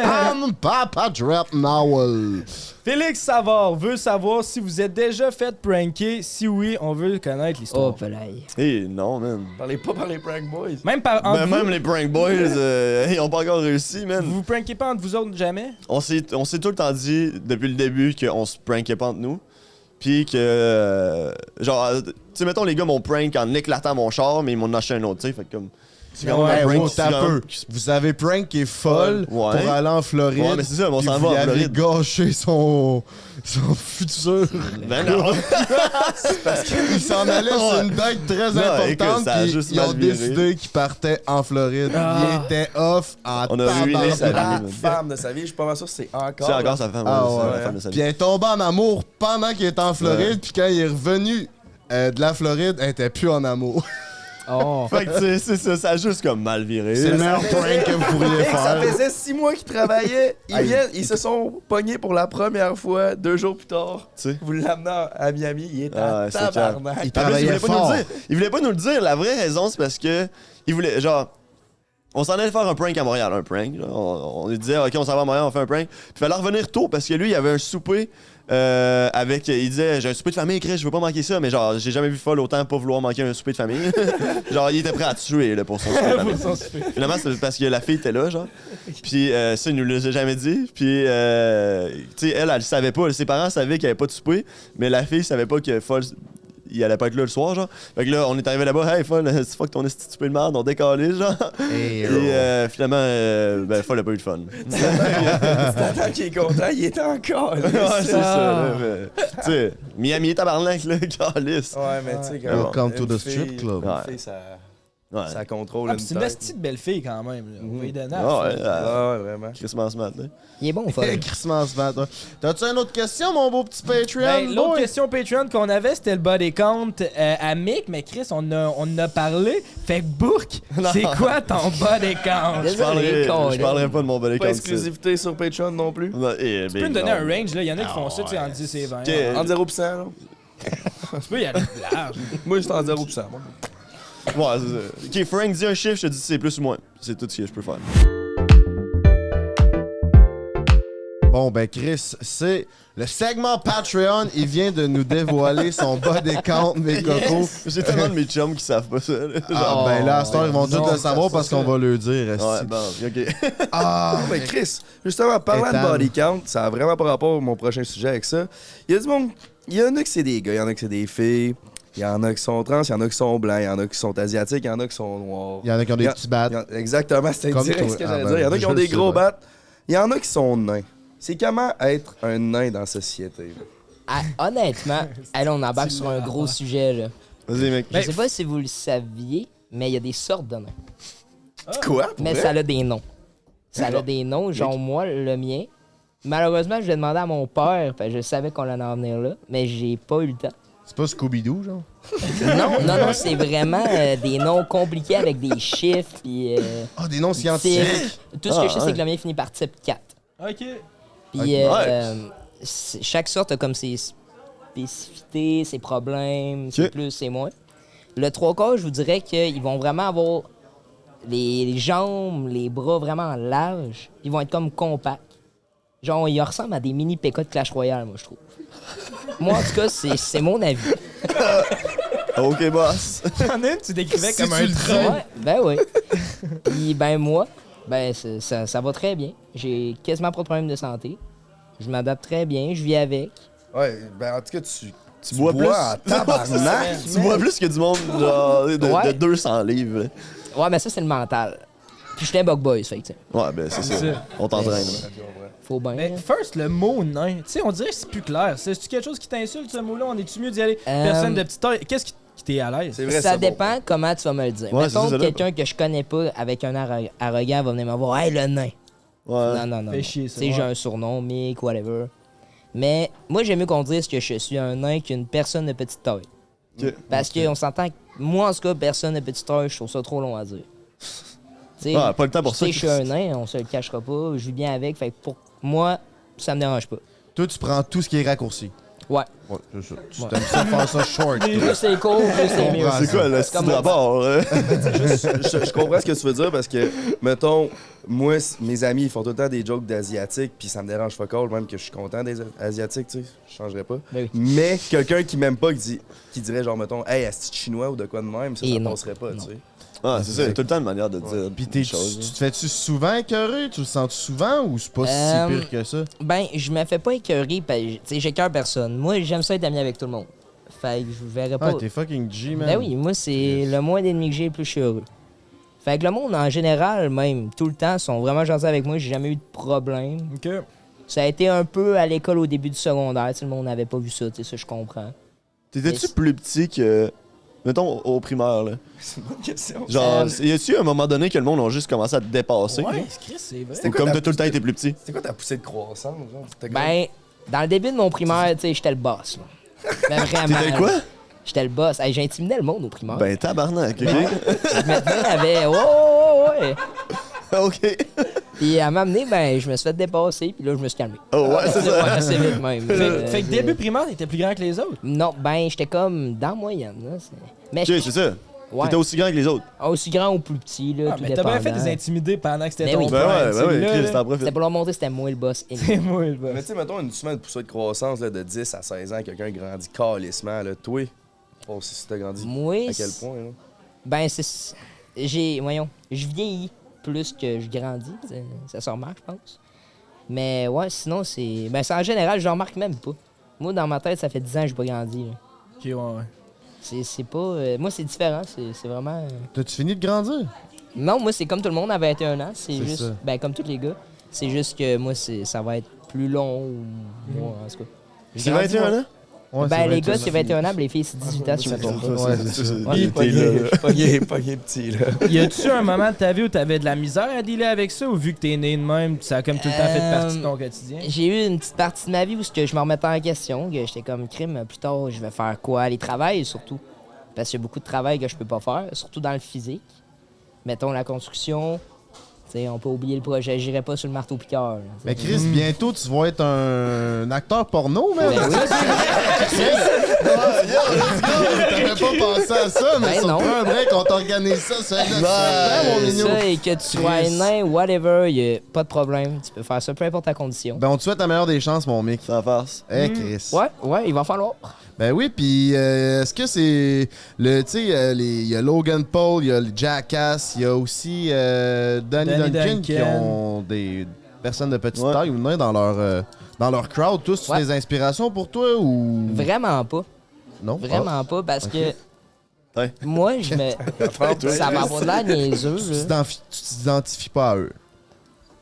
I'm Papa Drop Now. Félix Savard veut savoir si vous êtes déjà fait pranker. Si oui, on veut connaître l'histoire. Oh, pelaille. Non, man. Parlez pas par les prank boys. Même par entre Ben, vous, même les prank boys, ils ont pas encore réussi, man. vous prankez pas entre vous autres jamais? On s'est tout le temps dit depuis le début qu'on se prankait pas entre nous. Puis que, genre, tu sais, mettons, les gars m'ont prank en éclatant mon char, mais ils m'ont acheté un autre, tu sais. Fait que comme. C'est quand même Ouais, un prank wow, qui t'as se peu. rend- Vous avez prank qui est folle Ouais. pour aller en Floride. Ouais, mais c'est ça, mais on puis s'en vous va en lui avez Floride. gâché son futur. Ben non. Il s'en allait sur une date très Non, importante, écoute, ça a puis juste ils ont mal viré. décidé qu'ils partaient en Floride. Ah. Il était off en On a ruiné tabarnak. sa vie, La man. femme de sa vie, je suis pas mal sûr que c'est encore. C'est encore sa femme, Ah ouais, c'est ouais. la femme de sa Puis vie. elle est tombée en amour pendant qu'il était en Floride, puis quand il est revenu de la Floride, elle était plus en amour. Oh. Fait que tu sais, c'est ça, ça a juste comme mal viré. C'est le meilleur prank que vous pourriez Ça faire. faisait 6 mois qu'ils travaillaient. Ils se sont pognés pour la première fois 2 jours plus tard. Tu sais. Vous l'amenez à Miami, il est Ah, en c'est tabarnak. Il En plus, il travaillait voulait pas nous fort. le dire. Il voulait pas nous le dire. La vraie raison, c'est parce que il voulait, genre, on s'en allait faire un prank à Montréal, un prank. Là. On lui disait, OK, on s'en va à Montréal, on fait un prank. Puis il fallait revenir tôt parce que lui, il avait un souper avec. Il disait, j'ai un souper de famille, Chris, je veux pas manquer ça, mais genre, j'ai jamais vu folle autant pas vouloir manquer un souper de famille. Genre, il était prêt à tuer là, pour son souper de famille. Finalement, c'est parce que la fille était là, genre. Puis ça, il nous l'a jamais dit. Puis, tu sais, elle savait pas. Ses parents savaient qu'il y avait pas de souper, mais la fille savait pas que folle. Il allait pas être là le soir, genre. Fait que là, on est arrivé là-bas, hey, Foll, c'est fuck ton esti de souper de merde, on décalait, genre. Hey, Et finalement, ben, Foll a pas eu de fun. Tant qu'il est content, il est encore. Ouais, c'est ça, là, mais, tu sais, Miami tabarnak, là, calice. Ouais, mais tu sais, Welcome to une the fille- strip club. une Ouais. fille, ça, Ouais. ça contrôle Ah, une puis c'est une tête. petite belle fille quand même. Là. On va y donner à Ah la ouais, fille. Ah ouais, vraiment. Christmas mat, là. Il est bon, Foll. Christmas mat. T'as-tu une autre question, mon beau petit Patreon? Ben, l'autre boy? question Patreon qu'on avait, c'était le body count à Mick, mais Chris, on en a parlé. Fait que Bourk, c'est quoi ton body count? Je parlerai pas de mon body Pas count. exclusivité sur Patreon non plus. Tu peux me donner un range, là. Il y en a qui font ça, tu sais, en 10 et 20. Ok. En 0%, là. Tu peux y aller plus large. Moi, c'est en 0%. moi. Ouais, c'est ça. Ok, Frank, dis un chiffre, je te dis si c'est plus ou moins. C'est tout ce que je peux faire. Bon, ben, Chris, c'est le segment Patreon. Il vient de nous dévoiler son body count, mes cocos. J'ai tellement de mes chums qui savent pas ça. Là. Ah, ben là, à cette heure, ils vont non, tous le savoir ça, parce ça. qu'on va le dire. esti. Ouais, bon, ok. Ah, Mais Chris, justement, parlant Ethan. de body count, ça a vraiment pas rapport à mon prochain sujet avec ça. Il y a du monde, il y en a que c'est des gars, il y en a que c'est des filles. Il y en a qui sont trans, il y en a qui sont blancs, il y en a qui sont asiatiques, il y en a qui sont noirs. Il y en a qui ont des petits battes. Exactement, c'était Comme direct toi. ce que Ah, j'allais ben, dire. Il y en a qui ont des je gros sais, battes. Il y en a qui sont nains. C'est comment être un nain dans la société. Là. Ah, honnêtement, allez, on embarque sur un gros sujet, là. Vas-y, mec. Je sais pas si vous le saviez, mais il y a des sortes de nains. Quoi? Mais ça a des noms. Ça a des noms, genre moi, le mien. Malheureusement, je l'ai demandé à mon père, parce que je savais qu'on allait en venir là, mais j'ai pas eu le temps. C'est pas Scooby-Doo, genre? Non, c'est vraiment des noms compliqués avec des chiffres, puis... Ah, des noms scientifiques! Tout ce que je sais, c'est que le mien finit par type 4. OK. Puis chaque sorte a comme ses spécificités, ses problèmes, c'est plus, c'est moins. Le 3/4, je vous dirais qu'ils vont vraiment avoir les jambes, les bras vraiment larges. Ils vont être comme compacts. Genre, ils ressemblent à des mini PK de Clash Royale, moi, je trouve. Moi, en tout cas, c'est mon avis. OK, boss. T'en as une, tu décrivais Si comme tu un le dis. troll. Ouais, ben oui. Puis, ben moi, ben ça va très bien. J'ai quasiment pas de problème de santé. Je m'adapte très bien, je vis avec. Ouais, ben en tout cas, tu bois plus. en tabarnak. Tu bois plus que du monde genre, de Ouais. 200 livres. Ouais, mais ça, c'est le mental. Puis, je suis un bug boy, fait que, tu sais, Ouais, ben c'est ça. On t'entraîne. faut bien. Mais là. first, le mot nain. Tu sais, on dirait que c'est plus clair. C'est-tu quelque chose qui t'insulte, ce mot-là? On est-tu mieux d'y aller? Personne de petite taille. Qu'est-ce qui t'est à l'aise? C'est vrai, Ça bon. dépend comment tu vas me le dire. Ouais, Mettons c'est ça, quelqu'un que je connais pas avec un air arrogant va venir me voir. Hey, le nain. Ouais. Non. Fait chier, ça, Tu sais, j'ai ouais. un surnom, Mick, whatever. Mais moi, j'aime mieux qu'on dise que je suis un nain qu'une personne de petite taille. Ok. Parce qu'on s'entend que moi, en tout cas, personne de petite taille, je trouve ça trop long à dire. Tu sais, Ah, pas le temps pour tu sais, ça. je suis un nain, on se le cachera pas, je vis bien avec, fait que pour moi, ça me dérange pas. Toi, tu prends tout ce qui est raccourci. Ouais. Ouais, c'est ça. Tu Ouais. t'aimes ça faire ça short. toi. Plus c'est court, plus c'est mieux. comprends. C'est quoi le style comme de rapport? Je comprends ce que tu veux dire parce que, mettons, moi, mes amis, ils font tout le temps des jokes d'asiatiques, puis ça me dérange pas cool, même que je suis content des asiatiques, tu sais, je changerais pas. Ben oui. Mais quelqu'un qui m'aime pas, qui dirait genre, mettons, hey, est-ce chinois ou de quoi de même, ça Et non. passerait pas, Non. tu sais. Ah, c'est ça. Il y a tout le temps une manière de dire Puis des tu choses. te fais-tu souvent écœurer? Tu le sens souvent ou c'est pas si pire que ça? Ben, je me fais pas écœurer, tu sais, j'écœure personne. Moi, j'aime ça être ami avec tout le monde. Fait que je verrais pas. Ah, t'es fucking G, man. Ben oui, moi, c'est le moins d'ennemis que j'ai, plus je suis heureux. Fait que le monde, en général, même, tout le temps, sont vraiment gentils avec moi. J'ai jamais eu de problème. OK. Ça a été un peu à l'école au début du secondaire. Tu sais, le monde n'avait pas vu ça, tu sais, ça, je comprends. T'étais-tu plus petit que. Mettons au primaire, là. C'est une bonne question. Genre, y a-tu un moment donné que le monde a juste commencé à te dépasser? Ouais, Chris, c'est vrai. C'était Ou quoi comme ta t'as tout le temps poussée- été plus petit? C'était quoi ta poussée de croissance, genre? T'étais Ben, dans le début de mon primaire, tu sais, j'étais le boss, là. Ben, vraiment. T'étais quoi? J'étais le boss. Hey, j'intimidais le monde au primaire. Ben, tabarnak, ok? Maintenant, il y avait. Ouais. Ok. Puis à m'amener, ben, je me suis fait dépasser, puis là, je me suis calmé. Oh, ouais, c'est ça. Ouais, assez vite même. Fait que début primaire, t'étais plus grand que les autres. Non, ben, j'étais comme dans la moyenne, là. Mais Ok, c'est ça. ouais, T'étais aussi grand que les autres. aussi grand ou plus petit, là, Ah, tout mais t'as bien fait dépendant. des intimider pendant que c'était Ben ton oui. Ben ouais, prime, ben ouais, là, Chris, là. t'en profites. C'était pour leur montrer que c'était moi le boss. C'est moi le boss. Mais tu sais, mettons, une semaine de poussée de croissance là, de 10 à 16 ans, quelqu'un grandit calissement, là. Toi, oh, si t'as grandi. Moi, À quel point, là? ben, c'est. Voyons, je vieillis plus que je grandis. Ça se remarque, je pense. Mais ouais, sinon, c'est. Ben, c'est en général, je remarque même pas. Moi, dans ma tête, ça fait 10 ans que j'ai pas grandi, là. Ok, ouais. C'est pas. Moi, c'est différent. C'est vraiment. T'as-tu fini de grandir? Non, moi, c'est comme tout le monde à 21 ans. C'est juste. ça. Ben, comme tous les gars. C'est juste que moi, ça va être plus long. Ou moi, en tout cas. C'est 21 ans? Ouais, Ben, c'est les 21. gars, c'est 21 ans, mais les filles, c'est 18 ans, si je me trompe pas. Ouais, c'est ça. Ouais. Il est pogné petit, là. Y a-tu un moment de ta vie où t'avais de la misère à dealer avec ça ou vu que t'es né de même, ça a comme tout le temps fait partie de ton quotidien? J'ai eu une petite partie de ma vie où je me remettais en question, que j'étais comme crime, plus tard, je vais faire quoi? Les travails, surtout. Parce qu'il y a beaucoup de travail que je peux pas faire, surtout dans le physique. Mettons la construction. Tu sais, on peut oublier le projet. J'irai pas sur le marteau-piqueur. là. Mais Chris, bientôt, tu vas être un acteur porno, man. Ben oui, T'avais pas pensé à ça, mais Ben ça non. prend un break, on t'organise ça, c'est mon c'est mignon. ça, et que tu sois Chris. nain, whatever, y a pas de problème. Tu peux faire ça, peu importe ta condition. Ben, on te souhaite la meilleure des chances, mon mec. Sans farce. Eh, Chris. Ouais, il va falloir. Ben oui, puis est-ce que c'est le, tu sais, il y a Logan Paul, il y a le Jackass, il y a aussi Danny Duncan qui ont des personnes de petite Ouais. taille ou nains dans leur crowd. Tous, c'est Ouais. des inspirations pour toi ou? Vraiment pas. Non? Vraiment pas, parce Ok. que Ouais. moi, je me. Ça va avoir de l'air niaiseux, Tu là. t'identifies pas à eux.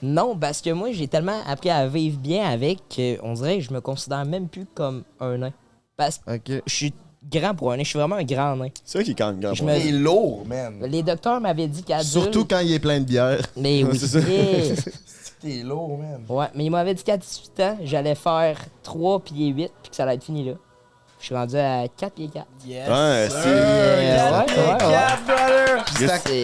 Non, parce que moi, j'ai tellement appris à vivre bien avec qu'on dirait que je me considère même plus comme un nain. Parce que OK. je suis grand pour un nain, je suis vraiment un grand nain. C'est vrai qu'il est quand même grand. Je pour me- lui. Il est lourd, man. Les docteurs m'avaient dit qu'adulte... Surtout quand il est plein de bière. Mais oui, c'est ça. yeah. T'es lourd, man. Ouais, mais ils m'avaient dit qu'à 18 ans, j'allais faire 3 pieds 8 puis que ça allait être fini là. Je suis rendu à 4 pieds 4. Yes. Ouais, sir. c'est- Quatre, brother.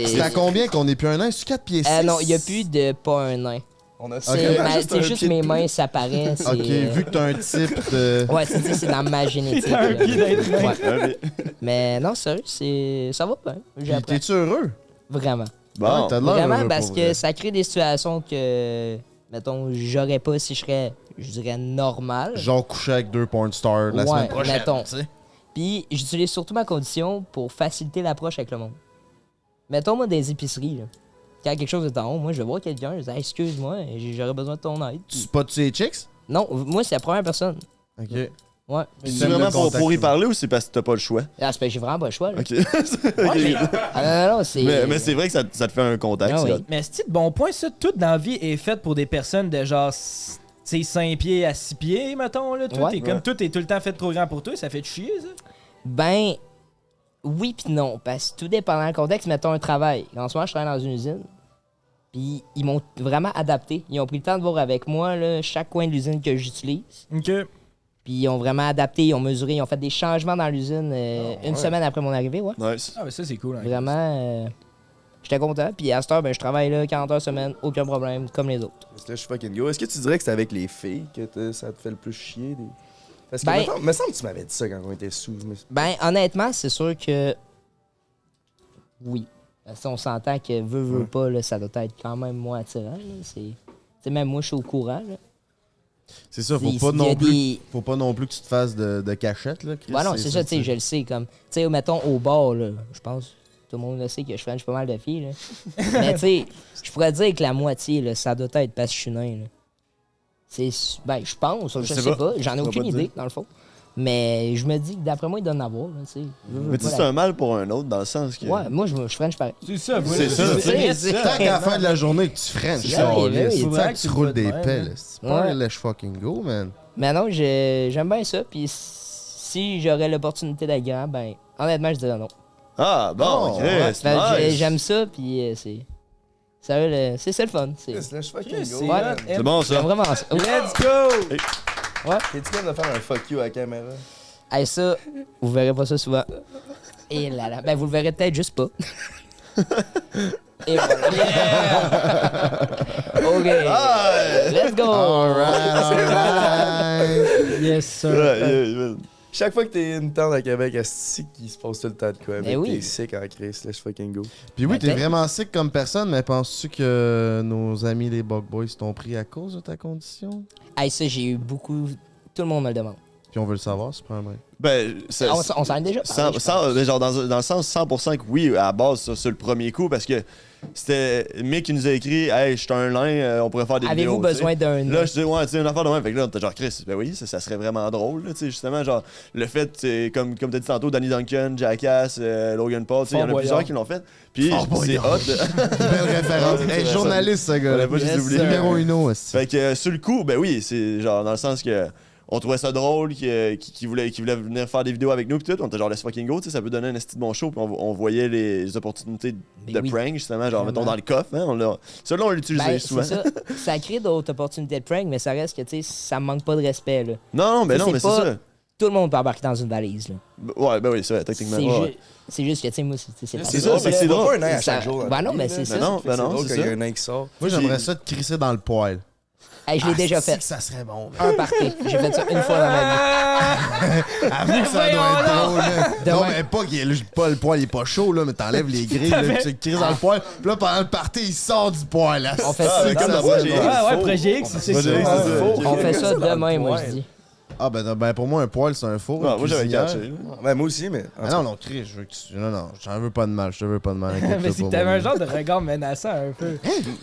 C'est à combien qu'on est plus un nain? C'est 4 pieds 6? Non, il n'y a plus de pas un nain. On a C'est ça. c'est juste mes mains, ça paraît. c'est, OK, vu que t'as un type de... Ouais, c'est dans ma génétique. T'as un là. pied d'être nain. Ouais. Ouais, Mais non, sérieux, ça va bien. Puis J'apprends. t'es-tu heureux? Vraiment. Bon. Ouais, t'as de l'air Vraiment, heureux, parce pour que vrai. ça crée des situations que, mettons, j'aurais pas si je serais, je dirais, normal. Genre coucher avec 2 porn stars la Ouais, semaine prochaine, mettons. tu sais. Puis j'utilise surtout ma condition pour faciliter l'approche avec le monde. Mettons, moi, des épiceries, là. Quand quelque chose est en haut, moi, je vais voir quelqu'un, je dis hey, excuse-moi, j'aurais besoin de ton aide. Tu spots-tu les chicks? Non, moi, c'est la première personne. OK. Ouais. C'est T'aimes vraiment le pour contact y humain. parler ou c'est parce que t'as pas le choix? Ah, c'est parce que j'ai vraiment pas le choix, là. Ok. Ouais, non, c'est... Mais c'est vrai que ça te fait un contact. Ah c'est oui. hot. Mais c'est de bon point, ça. Toute dans la vie est faite pour des personnes de genre, tu sais, 5 pieds à 6 pieds, mettons. Là. Tout Ouais. est comme tout est tout le temps fait trop grand pour toi. Ça fait chier, ça. Ben, oui pis non, parce que tout dépendant du contexte, mettons un travail. En ce moment, je travaille dans une usine, puis ils m'ont vraiment adapté. Ils ont pris le temps de voir avec moi là, chaque coin de l'usine que j'utilise, OK. puis ils ont vraiment adapté, ils ont mesuré, ils ont fait des changements dans l'usine une semaine après mon arrivée, ouais. Nice. Ah, mais ça, c'est cool. Hein. Vraiment, j'étais content, puis à cette heure, ben, je travaille là 40 heures semaine, aucun problème, comme les autres. Slash fucking go. Est-ce que tu dirais que c'est avec les filles que ça te fait le plus chier? Parce que, Ben- me semble que tu m'avais dit ça quand on était sous. Mais... Ben, honnêtement, c'est sûr que oui. Parce que on s'entend que veut pas, là, ça doit être quand même moins attirant. Là. C'est même moi, je suis au courant. Là. C'est ça, Il y a faut pas non plus que tu te fasses de cachette, là, Chris. Ouais, non, c'est ça, tu sais, je le sais. Comme, tu sais, mettons, au bar, là, je pense, tout le monde le sait que je french pas mal de filles, là. Mais, tu sais, je pourrais dire que la moitié, là, ça doit être parce que je suis nain, là. Ben, je pense, je sais pas. J'en ai Je peux aucune pas te idée, dire. dans le fond. Mais je me dis que d'après moi, il doit en avoir, là, tu sais. Mais tu sais, c'est un mal pour un autre dans le sens que. Ouais, moi, je french pareil. C'est ça, vous C'est ça, c'est Tant qu'à la fin de la journée que tu freines, Oui, ça, oui, oui. c'est Faudrait tant que que tu tu roules le des fasses de même, pelles. hein. C'est pas Ouais. un let's fucking go, man. Mais non, j'aime bien ça. Puis si j'aurais l'opportunité d'être grand, ben, honnêtement, je dirais non. Ah, bon, Oh, Chris, Ouais, fait que nice. j'aime ça, puis c'est. Sérieux, c'est le fun. Slash fucking Chris, go. c'est Ouais. man. hot. C'est bon, J'aime ça. vraiment ça. Let's go! T'es-tu capable de faire un fuck you à la caméra? Hey, ça, vous verrez pas ça souvent. Et là là. Ben, vous le verrez peut-être juste pas. Et voilà. OK. Let's go. Alright. Yes, sir. Ouais. Chaque fois que t'es une tente à Québec, est-ce qu'il se passe tout le temps de quoi? Ben oui. T'es sick en Chris, slash fucking go. Puis oui, Ben, t'es peut-être. vraiment sick comme personne, mais penses-tu que nos amis les Bug Boys t'ont pris à cause de ta condition? Hey, ça, j'ai eu beaucoup. Tout le monde me le demande. Puis on veut le savoir, c'est pas un vrai. Ben, ça- On s'en est déjà parlé, je mais genre dans le sens 100% que oui, à la base, ça, c'est le premier coup, parce que c'était Mick qui nous a écrit « Hey, je suis un nain, on pourrait faire des vidéos. » Avez-vous besoin d'un. Là, je dis, ouais, tu sais, une affaire de même. Fait que là, on était genre, Chris, ben oui, ça serait vraiment drôle, là, tu sais, justement, genre, le fait, c'est comme t'as dit tantôt, Danny Duncan, Jackass, Logan Paul, tu sais, il y en a Fort plusieurs Boyard. qui l'ont fait. Puis, Fort c'est Boyard. hot. Belle référence. Hey, journaliste, ce gars-là. Fallait pas que je les Yes, oublie. sir. Numéro uno, aussi. Fait que, sur le coup, ben oui, c'est genre, dans le sens que. On trouvait ça drôle qu'il voulait venir faire des vidéos avec nous pis tout. On était genre let's fucking go, tu sais, ça peut donner un esti de bon show. Puis on voyait les opportunités Mais de oui. prank, justement, genre mettons Vraiment. dans le coffre, hein. Celui-là, on l'utilisait Ben, souvent. c'est ça. Ça crée d'autres opportunités de prank, mais ça reste que, tu sais, ça me manque pas de respect, là. Non, ben C'est non, mais c'est pas- ça. Tout le monde peut embarquer dans une valise, là. Ouais, ben oui, c'est vrai, techniquement. C'est ouais. c'est juste que, tu sais, moi, c'est C'est ça, c'est que c'est drôle. pas un nain à Ça- chaque jour. dans Ben ta non, vie, mais là. c'est ça. Ben non, Fait que c'est drôle c'est quand il y a ça. un nain qui sort. Moi, j'aimerais ça te crisser dans le poil. Hey, je l'ai déjà c'est fait. que ça serait bon. Un party. J'ai fait ça une fois dans ma vie. Avoue que ça doit être drôle, là. Non, Demain. mais pas le poil, il est pas chaud, là, mais t'enlèves les grilles, là, puis tu le crises dans le poil. Puis là, pendant le party, il sort du poil, là. On fait Ah, ça. mais comme dans serait Projet bon. X. Ouais, Projet X, c'est Projet ça. X, c'est ça. On fait ça demain, moi, je dis. Ah, ben pour moi, un poêle, c'est un four. Non, une moi, j'avais cuisinière. catché. Ben, moi aussi, mais. Ah non, Chris, je veux que tu. Non, j'en veux pas de mal. Je te veux pas de mal. Mais c'est que t'avais un genre de regard menaçant un peu.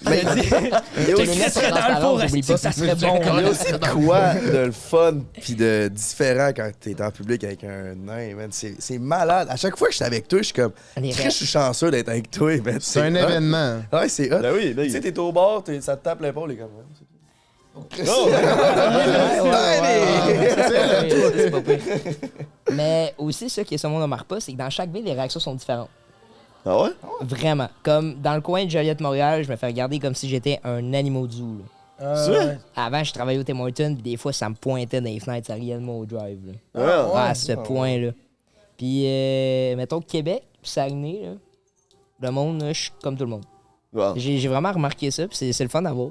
Mais Tes Tes lunettes sont dans le four, transparentes, oublie pas. ça serait bon. il y a aussi quoi de le fun pis de différent quand t'es en public avec un nain, man. C'est malade. À chaque fois que je suis avec toi, je suis comme. Je suis chanceux d'être avec toi, man. C'est un événement. Ouais, c'est hot. Ben oui, Tu sais, t'es au bord, ça te tape l'épaule, les gars. C'est pas pire. Mais aussi, ce que ce monde ne remarque pas, c'est que dans chaque ville, les réactions sont différentes. Ah ouais? Vraiment. Comme dans le coin de Joliette-Montréal, je me fais regarder comme si j'étais un animal zoo. Là. Avant, je travaillais au Tim Hortons, puis des fois, ça me pointait dans les fenêtres, ça riait de moi au drive. Là. À ce point-là. Puis, mettons Québec, puis Saguenay, là, le monde, là, je suis comme tout le monde. Wow. J'ai vraiment remarqué ça, puis c'est le fun à voir.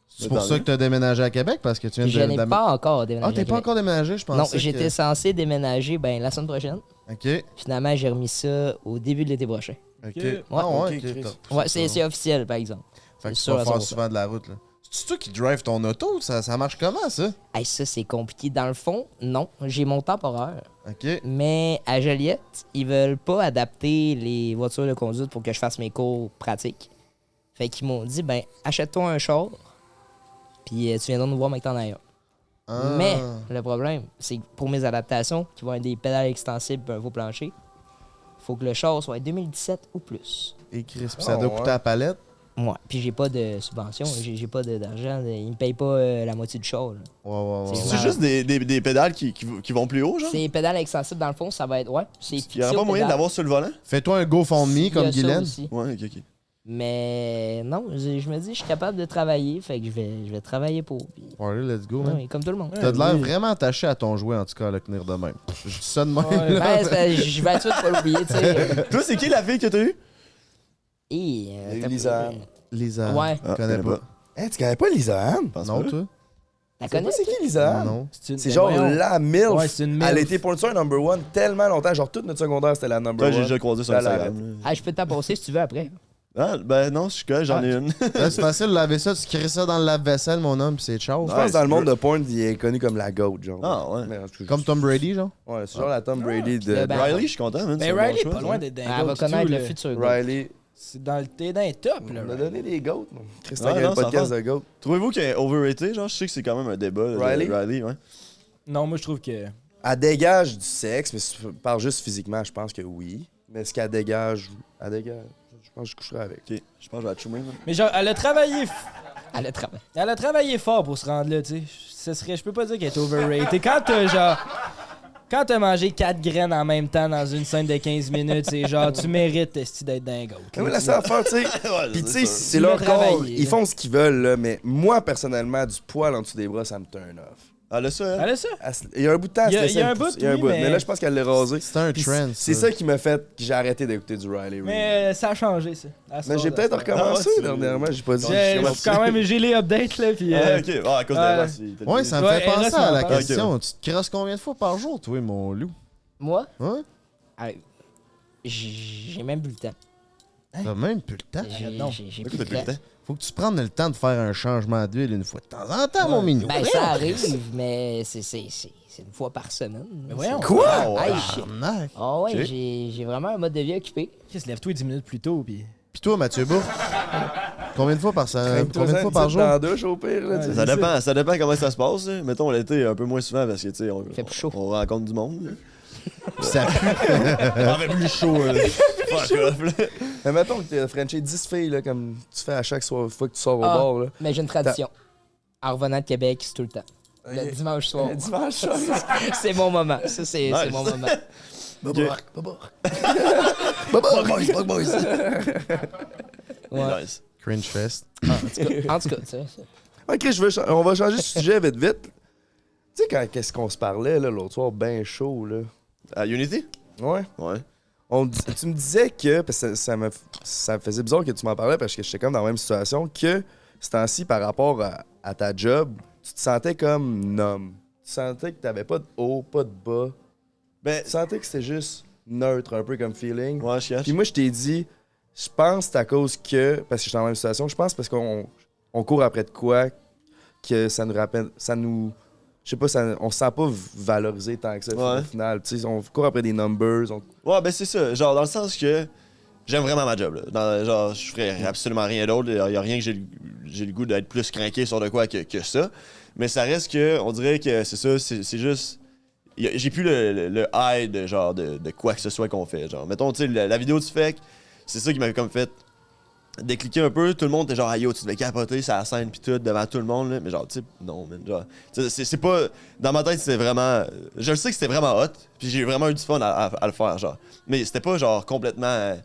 C'est pour ça que tu as déménagé à Québec? Parce que tu Je viens de. n'ai pas encore déménagé. Ah, t'es pas encore déménagé, je pense. Non, j'étais censé déménager la semaine prochaine. OK. Finalement, j'ai remis ça au début de l'été prochain. OK. Ouais, OK. Ouais, c'est officiel, par exemple. Fait que tu sûr vas à faire 100%. souvent de la route, là. C'est toi qui drive ton auto? Ça marche comment, ça? Hey, ça, c'est compliqué. Dans le fond, non. J'ai mon temporaire. OK. Mais à Joliette, ils veulent pas adapter les voitures de conduite pour que je fasse mes cours pratiques. Fait qu'ils m'ont dit, achète-toi un char, puis tu viendras nous voir maintenant ailleurs. Ah. Mais le problème, c'est que pour mes adaptations, qui vont être des pédales extensibles et un veau plancher, faut que le char soit 2017 ou plus. Et Chris, puis ça doit coûter à la palette? Moi, puis j'ai pas de subvention, j'ai pas d'argent, ils me payent pas la moitié du char. Là. Ouais. C'est juste des pédales qui vont plus haut, genre? C'est pédales extensibles, dans le fond, ça va être, c'est Il n'y aura pas moyen de l'avoir sur le volant? Fais-toi un GoFundMe comme Guylaine. Ouais, ok. Mais non, je me dis, je suis capable de travailler, fait que je vais travailler pour. Puis... Allez, let's go, man. Oui, comme tout le monde. T'as de l'air vraiment attaché à ton jouet, en tout cas, à le tenir de même. Je dis ça de même. Je vais être sûr de pas l'oublier, tu sais. Toi, c'est qui la fille que t'as eue? Lisa Anne. Lisa. Ouais. Je connais pas. Hey, tu connais pas Lisa Anne? Non, toi? La Tu sais connais? pas c'est qui Lisa Anne? Non. C'est genre la MILF. Ouais, c'est une MILF. Elle a été pour star number one tellement longtemps. Genre toute notre secondaire, c'était la number Toi, one. j'ai déjà croisé sur Elle Instagram. Ah, je peux t'en passer si tu veux après. Ah, ben non, je suis correct, j'en ai une. Là, c'est facile de laver ça. Tu crées ça dans le lave-vaisselle, mon homme, puis c'est ciao. Je pense que dans le monde de porn, il est connu comme la GOAT, genre. Ah, ouais. Mais en tout cas, Comme Tom Brady, genre? Ouais, c'est genre la Tom Brady de Riley, je suis content, man. Mais c'est un bon Riley, choix, pas loin ça. d'être dingue. Elle va connaître le futur. Riley. C'est dans le t'es dans les top, là. On a donné des GOAT. Christian Ouais, a un non, ça podcast va. de GOAT. Trouvez-vous qu'elle est overrated? Genre, je sais que c'est quand même un débat. là, de Riley? ouais. Non, moi, je trouve que. Elle dégage du sexe, mais si tu parles juste physiquement, je pense que oui. Mais ce qu'elle dégage, je pense que je coucherai avec. Ok, je pense que je vais la choumer, man. Mais genre, elle a travaillé. Elle a travaillé. Elle a travaillé fort pour se rendre là, tu sais. Je peux pas dire qu'elle est overrated. Quand t'as mangé 4 graines en même temps dans une scène de 15 minutes, c'est genre, tu mérites d'être dingue. Mais la seule affaire, tu sais. Puis tu sais, c'est Tu leur l'as corps. travaillé, Ils là. font ce qu'ils veulent, là. Mais moi, personnellement, du poil en dessous des bras, ça me turn off. Elle a ça, elle? Elle a ça? Il y a un bout de temps, Il y a- c'était il y a ça, un le bout, pouce. Il y a un oui, bout. mais- Mais là, je pense qu'elle l'a rasé. C'est un Puis trend, c'est ça qui m'a fait que j'ai arrêté d'écouter du Riley Reid. Mais ça a changé, ça. Mais j'ai peut-être recommencé dernièrement, j'ai pas dit. J'ai les updates, là, puis... Ah, ok, ah, à cause de la Ouais, ça me Ouais, fait penser Eros à m'en la parle. question. Tu te crosses combien de fois par jour, toi, mon loup? Moi, Ouais? j'ai même plus le temps. T'as même plus le temps? J'ai plus le temps. Faut que tu prennes le temps de faire un changement d'huile une fois de temps en temps, mon mignon. Ben, ça arrive, mais c'est une fois par semaine. Mais voyons. Quoi? Hey, Tabarnak. Ah ouais, Ok. j'ai vraiment un mode de vie occupé. Chris, lève-toi 10 minutes plus tôt, puis... Pis toi, Mathieu Bourg? Combien de fois par jour? Dans la douche, au pire, là. tu sais. Ça dépend comment ça se passe. Là. Mettons l'été un peu moins souvent parce que tu sais, fait plus chaud. on rencontre du monde. là. Pis ça pue. Avec plus chaud. Fuck off, là. Mais mettons que t'as Frenché 10 filles, là, comme tu fais à chaque fois que tu sors au bord, là. Mais j'ai une tradition. En revenant de Québec, c'est tout le temps. Le dimanche soir. Le dimanche soir. C'est mon moment. Ça, c'est mon moment. Bye-bye. Bye-bye, boys. Ouais. Nice. Cringe fest. En tout cas, ça. Ok, on va changer de sujet vite. Tu sais, qu'est-ce qu'on se parlait, là, l'autre soir, ben chaud, là. À Unity? Ouais. Ouais. Tu me disais que, parce que ça me faisait bizarre que tu m'en parlais parce que j'étais comme dans la même situation, que ce temps-ci, par rapport à ta job, tu te sentais comme un homme. Tu sentais que t'avais pas de haut, pas de bas. Ben, Tu sentais que c'était juste neutre, un peu comme feeling. ouais, je cache. Puis moi, je t'ai dit, je pense que c'est à cause que, parce que j'étais dans la même situation, je pense parce qu'on court après de quoi, que ça nous rappelle, ça nous je sais pas, on se sent pas valorisé tant que ça au final. Tu sais, on court après des numbers. Ouais, ben c'est ça. Genre, dans le sens que j'aime vraiment ma job. Là. Genre, je ferais absolument rien d'autre. Il y a rien que j'ai le goût d'être plus craqué sur de quoi que ça. Mais ça reste que, on dirait que c'est ça, c'est juste. J'ai plus le high de genre de quoi que ce soit qu'on fait. Genre, mettons, tu sais, la vidéo du FEC, c'est ça qui m'avait comme fait décliquer un peu. Tout le monde était genre, yo, tu devais capoter sur la scène pis tout devant tout le monde. Là. Mais genre, tu sais, non, man. Genre, c'est pas. Dans ma tête, c'était vraiment. Je le sais que c'était vraiment hot. Puis j'ai vraiment eu du fun à le faire, genre. Mais c'était pas genre complètement.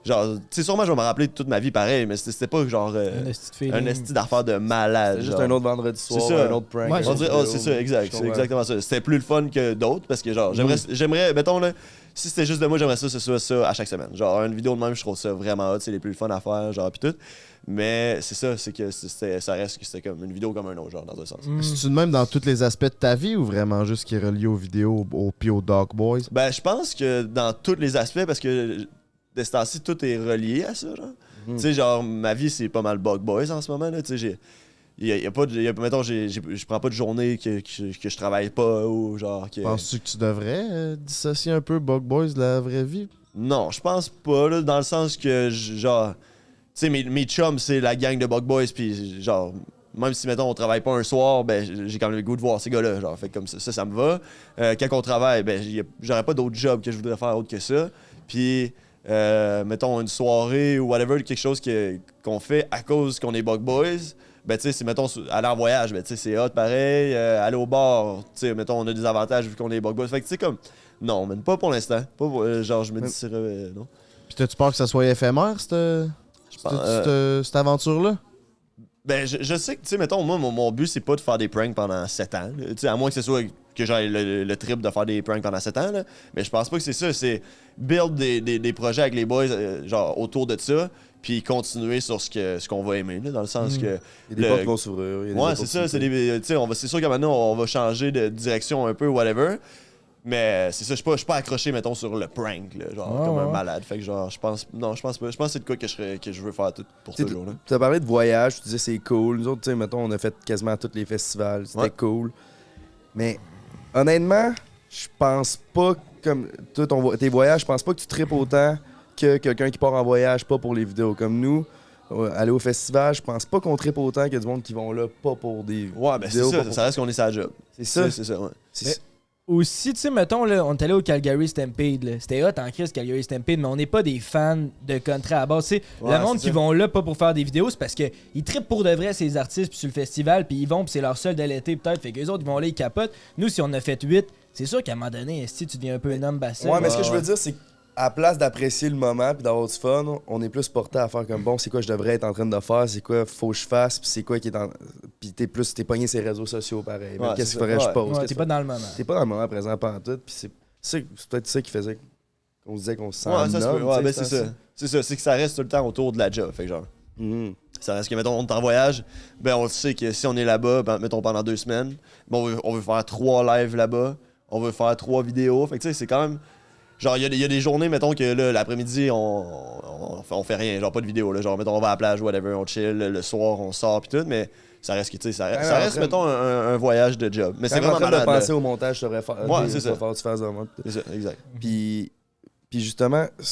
Genre, tu sais, sûrement, je vais me rappeler de toute ma vie pareil, mais c'était pas genre. Un esti d'affaires de malade. C'est juste un autre vendredi soir, un autre prank. Ouais, c'est ça, exact. C'est exactement ça. C'était plus le fun que d'autres parce que, genre, j'aimerais, mettons, là. Si c'était juste de moi, j'aimerais ça à chaque semaine. Genre, une vidéo de même, je trouve ça vraiment hot. C'est les plus fun à faire, genre, pis tout. Mais c'est ça, c'est que ça reste que c'était comme une vidéo comme un autre, genre, dans un sens. C'est-tu de même dans tous les aspects de ta vie ou vraiment juste qui est relié aux vidéos puis aux Dog Boys? Ben, je pense que dans tous les aspects, parce que de ce temps-ci, tout est relié à ça, genre. Tu sais, genre, ma vie, c'est pas mal Bug Boys en ce moment, là. Tu sais, mettons, je prends pas de journée que je travaille pas ou genre. Penses-tu que tu devrais dissocier un peu Bug Boys de la vraie vie? Non, je pense pas, là, dans le sens que, genre, tu sais, mes chums, c'est la gang de Bug Boys, puis genre, même si, mettons, on travaille pas un soir, ben, j'ai quand même le goût de voir ces gars-là, genre, fait comme ça me va. Quand on travaille, ben, j'aurais pas d'autres jobs que je voudrais faire autre que ça. Puis, mettons, une soirée ou whatever, quelque chose qu'on fait à cause qu'on est Bug Boys, ben, tu sais, c'est, mettons, aller en voyage, ben, tu sais, c'est hot pareil, aller au bar, tu sais, mettons, on a des avantages vu qu'on est Bug Boys. Fait que, tu sais, comme, non, mais pas pour l'instant. Pas pour, genre, je me dis, non. Puis, t'as-tu peur que ça soit éphémère, cette aventure-là? Ben, je sais que, tu sais, mettons, moi, mon but, c'est pas de faire des pranks pendant 7 ans. Tu sais, à moins que ce soit que j'aille le trip de faire des pranks pendant 7 ans, là. Mais je pense pas que c'est ça. C'est build des projets avec les boys, genre, autour de ça, puis continuer sur ce qu'on va aimer, là, dans le sens que... Il y a des portes qui vont s'ouvrir. Ouais, c'est ça. C'est sûr que maintenant, on va changer de direction un peu, whatever. Mais c'est ça, je suis pas accroché, mettons, sur le prank, là, genre, comme un malade. Fait que, genre, je pense pas. Je pense que c'est de quoi que je veux faire pour toujours, là. Tu as parlé de voyage, tu disais c'est cool. Nous autres, tu sais, mettons, on a fait quasiment tous les festivals. C'était cool. Mais, honnêtement, je pense pas, comme toi, tes voyages, je pense pas que tu tripes autant que quelqu'un qui part en voyage, pas pour les vidéos. Comme nous, aller au festival, je pense pas qu'on tripe autant qu'il y a du monde qui vont là, pas pour des ouais, ben vidéos. C'est ça, ça reste qu'on est sa job. C'est ça. C'est ça, ouais. Aussi, tu sais, mettons, là, on est allé au Calgary Stampede. Là. C'était hot en crise, Calgary Stampede, mais on n'est pas des fans de country à la base. Le monde qui vont là, pas pour faire des vidéos, c'est parce qu'ils trippent pour de vrai ces artistes puis sur le festival, puis ils vont, puis c'est leur seul de l'été peut-être. Fait qu'eux autres, ils vont là, ils capotent. Nous, si on a fait 8, c'est sûr qu'à un moment donné, si tu deviens un peu un homme bassé. Ouais, mais ce que je veux dire, c'est qu'à place d'apprécier le moment puis d'avoir du fun, on est plus porté à faire comme bon, c'est quoi je devrais être en train de faire, c'est quoi faut que je fasse, puis c'est quoi qui est en. Puis t'es pogné sur les réseaux sociaux pareil. Ouais, qu'est-ce qu'il faudrait que je pose? Ouais, t'es pas dans le moment. T'es pas dans le moment présent pas en tout, puis c'est peut-être ça qui faisait qu'on se disait qu'on se sent. Ouais, ça se peut. Ouais, ben c'est ça. C'est ça, c'est que ça reste tout le temps autour de la job. Fait que genre. Ça reste que, mettons, on est en voyage, ben on sait que si on est là-bas, ben, mettons pendant 2 semaines, ben, on veut faire 3 lives là-bas, on veut faire 3 vidéos. Fait que tu sais, c'est quand même. Genre, il y a des journées, mettons, que là, l'après-midi, on fait rien, genre pas de vidéo. Là, genre, mettons, on va à la plage, whatever, on chill, le soir, on sort, pis tout, mais ça reste, que, tu sais, ça reste, mettons, un voyage de job. Mais c'est vraiment malade. De penser au montage, tu aurais fait. Ouais, c'est ça. Tu fasses de moi. C'est ça, exact. Puis justement, tu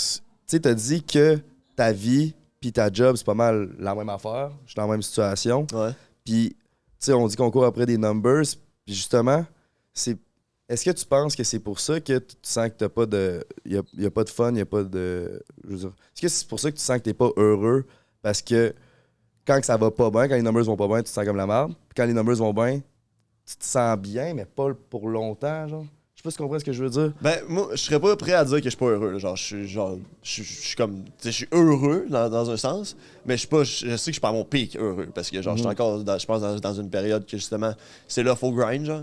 sais, t'as dit que ta vie puis ta job, c'est pas mal la même affaire. Je suis dans la même situation. Ouais. Puis, tu sais, on dit qu'on court après des numbers. Puis justement, est-ce que tu penses que c'est pour ça que tu sens que t'as pas de. Il y a pas de fun, il y a pas de. Je veux dire, est-ce que c'est pour ça que tu sens que t'es pas heureux? Parce que quand ça va pas bien, quand les numbers vont pas bien, tu te sens comme la merde. Puis quand les numbers vont bien, tu te sens bien, mais pas pour longtemps, genre. Je sais pas si tu comprends ce que je veux dire. Ben, moi, je serais pas prêt à dire que je suis pas heureux. Là. Genre, je suis comme. Tu sais, je suis heureux dans un sens, mais je sais que je suis pas à mon pic heureux. Parce que, genre, je suis encore, je pense, dans une période que justement, c'est là, faut grind, genre.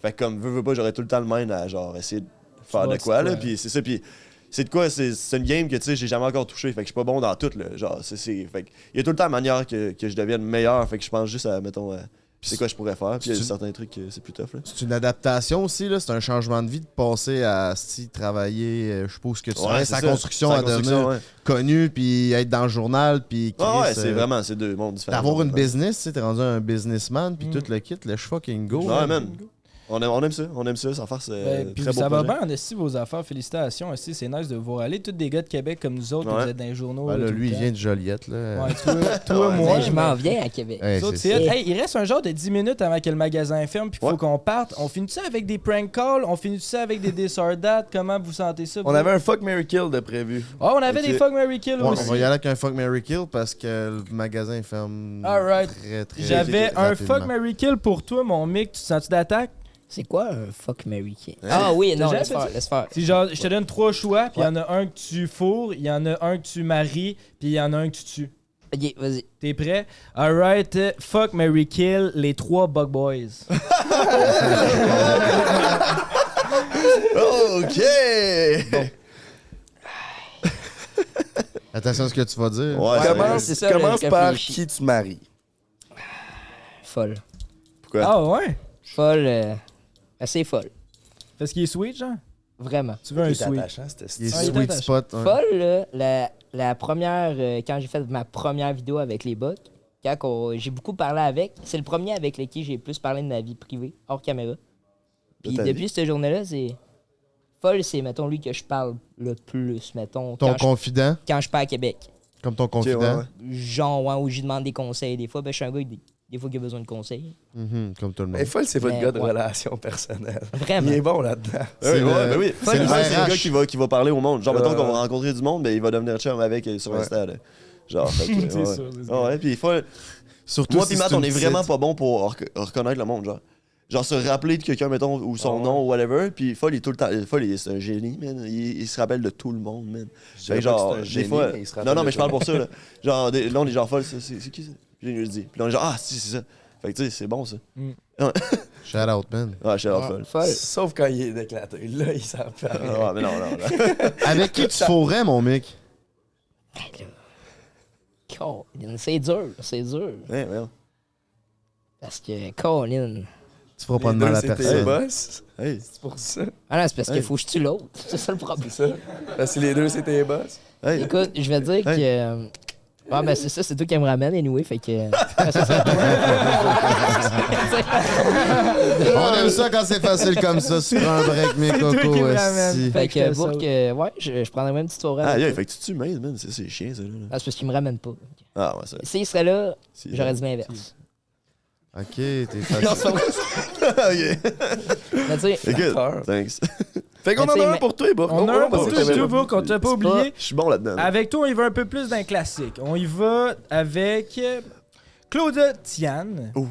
Fait que, comme, veux pas, j'aurais tout le temps le mind à, genre, essayer de faire de quoi, là. Puis c'est ça. Puis c'est de quoi, c'est une game que, tu sais, j'ai jamais encore touché. Fait que je suis pas bon dans tout, là. Genre, fait que, il y a tout le temps la manière que je devienne meilleur. Fait que je pense juste à, mettons. C'est quoi je pourrais faire, puis il y a certains trucs c'est plus tough. Là. C'est une adaptation aussi, là. C'est un changement de vie de passer à travailler, je suppose que tu restes sa construction à devenir connu, puis être dans le journal, puis ouais, c'est vraiment, c'est 2 mondes différents. D'avoir une business, tu sais, t'es rendu un businessman, puis tout le kit, let's fucking go. Ouais, man. On aime ça, sans farce. Puis très beau ça va projet. bien en esti vos affaires. Félicitations. Esti, c'est nice de vous voir aller. Tous des gars de Québec comme nous autres, Ouais. vous êtes dans les journaux. Ben là, tout le lui, il temps. vient de Joliette, là. Ouais, toi, moi. Ben, je m'en viens à Québec. Hey, Nous autres, c'est c'est ça. hot. Hey, il reste un genre de 10 minutes avant que le magasin ferme, puis qu'il faut Ouais. qu'on parte. On finit ça avec des prank calls, on finit ça avec des disordats. Comment vous sentez ça? On avait un fuck, Mary kill de prévu. Oh, on avait Ok. des fuck, marry, kill Ouais, aussi. on va y aller avec un fuck, marry, kill parce que le magasin ferme Alright. très, très J'avais un rapidement. fuck, marry, kill pour toi, mon mec. Tu te sens-tu d'attaque? C'est quoi un fuck Mary Kill? Ah oui, non, Déjà laisse fait faire, ça? laisse faire. C'est genre, je te donne 3 choix, puis il y en a un que tu fourres, il y en a un que tu maries, puis il y en a un que tu tues. Ok, vas-y. T'es prêt? Alright, fuck, marry, kill, les 3 Bug Boys. OK! Attention à ce que tu vas dire. Ouais, Commence, c'est ça, là, commence je par réfléchis. qui tu maries. Folle. Pourquoi? Ah ouais? Folle, assez folle. Parce qu'il est sweet, genre? Vraiment. Tu veux un Il est sweet? attachant, c'était Il est Ah, il est sweet attaché. spot. hein. Folle, là, la première, quand j'ai fait ma première vidéo avec les bots, j'ai beaucoup parlé avec, c'est le premier avec lequel j'ai plus parlé de ma vie privée, hors caméra. Puis ta depuis cette journée-là, c'est... Folle, c'est, mettons, lui que je parle le plus, mettons, Ton quand je confident, suis pas à Québec. comme ton Ok, confident. ouais, ouais. Genre, ouais, où j'y demande des conseils. Des fois, ben, je suis un gars, des fois, qui a besoin de conseils. Mhm, comme tout le monde. Mais Foll, c'est votre Mais gars de ouais. relations personnelles. Vraiment. Il est bon là-dedans. C'est le- Ben oui. c'est le C'est le RH. gars qui va parler au monde. Genre, mettons Ouais. qu'on va rencontrer du monde, mais il va devenir chum avec sur Ouais. Insta. Là. Genre, fait que, C'est ouais. sûr, c'est sûr. Ah ouais, puis il faut. Surtout Moi si pis Matt, c'est on une est petite- vraiment pas bon pour reconnaître le monde, genre. Genre se rappeler de quelqu'un, mettons, ou son Ah ouais. nom, ou whatever. Puis Foll, il est tout le temps. Foll, c'est un génie, man. Il se rappelle de tout le monde, man. Je Fait dirais que pas que genre, c'est un des génie, fois. mais il se rappelle Non, non, de mais je tout parle le pour ça, là. Genre, là, on est genre Foll, c'est qui ça? Puis là, il nous le dit. Puis là, on est genre, ah, si, c'est ça. Fait que tu sais, c'est bon, ça. Shout out, man. Ah, je suis Foll. Folle. Sauf quand il est éclaté. Là, il s'en fait rien. Ah, mais non, non, non. Avec qui tu fourrais, mon mec? Colin, c'est dur, c'est dur. Ouais, ouais. Parce que, Colin... Tu feras pas Les de mal deux, à c'est tes personne. boss. Hey. C'est pour ça. Ah non, c'est parce Hey. qu'il faut que je tue l'autre. C'est ça le problème. C'est ça. Parce que les deux, c'est tes boss. Hey. Écoute, je vais dire que... Ah ben c'est ça, c'est toi qui me ramène, anyway, fait que... ça serait On aime ça quand c'est facile comme ça. Tu prends un break, mes toi qui cocos. me ramène. esti. Fait je que te pour saute. que... Ouais, je prendrais même une petite soirée. Ah, avec yeah, toi. fait que tu tues Maze, man. C'est chiant, ça, là. Ah, c'est parce qu'il me ramène pas. Ah, ouais, ça. S'il serait là, Si, j'aurais dit l'inverse. Ok, t'es Non, facile. c'est pas vrai. Ok. Mais tu sais, Écoute, D'accord. thanks. Fait qu'on Mais en tu sais, a un mais- pour toi, Bourg. On a un pour parce que toi, j'avais tout, pas- Bourg, qu'on t'a pas oublié. Je suis bon là-dedans. là. Avec toi, on y va un peu plus d'un classique. On y va avec Claudia Tian, Ouh.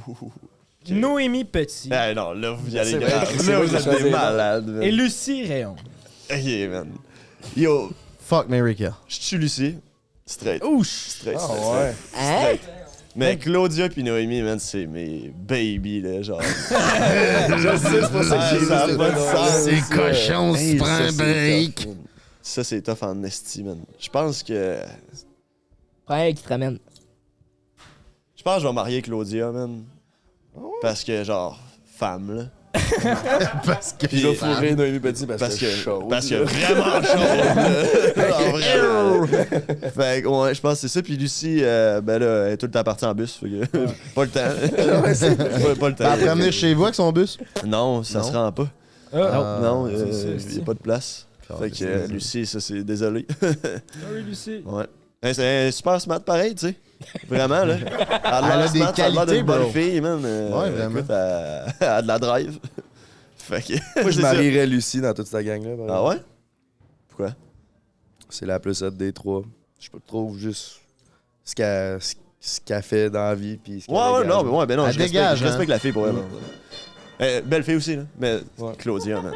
Noémie Petit Ah, non, là, vous y allez C'est vrai, grave. c'est Là, vrai vous que êtes je des faisais- malades, man. et Lucie Réon. Ok, man. Yo, Fuck Mary Kill. je tue Lucie. Straight. Ouch! Straight, Ah straight, ouais. hein? straight. Mais Claudia pis Noémie, man, c'est mes baby, là, genre. Je sais, c'est pour ça que j'ai ça a dit, pas de sens. C'est cochon, Hey, tu prends ça, un c'est break. tough, man. Ça, c'est tough en esti, man. Je pense que Prends un qui te ramène. je vais marier Claudia, man. Parce que, genre, femme, là. Parce que. Puis je vais fourrer Noémie Petit parce Parce que que, chaud. parce que vraiment chaud. là. Ah, vraiment. Fait que, ouais, je pense que c'est ça. Puis Lucie, ben là, elle est tout le temps partie en bus. Fait que, pas le temps. pas le temps. Elle peut venir chez vous avec son bus? Non, ça se rend pas. Ah, Non, c'est ça, il n'y a pas de place. Fait que c'est Lucie, ça, c'est désolé. oui, Lucie. Ouais. Hey, c'est un super smart pareil, tu sais. Vraiment, là. Elle a des elle a l'air qualités, d'une bonne bro. fille, man. Ouais, vraiment. Écoute, elle a de la drive. Fait que. Moi, je c'est ça. marierais Lucie dans toute cette gang-là. par Ah exemple. ouais? Pourquoi? C'est la plus hot des trois. Je trouve juste ce qu'elle fait dans la vie. Puis ce qu'elle Ouais, ouais, dégage. non, mais ouais, ben non, Elle je respecte, dégage, je hein. respecte la fille pour elle. Belle fille aussi, là. Mais Ouais. Claudia, man.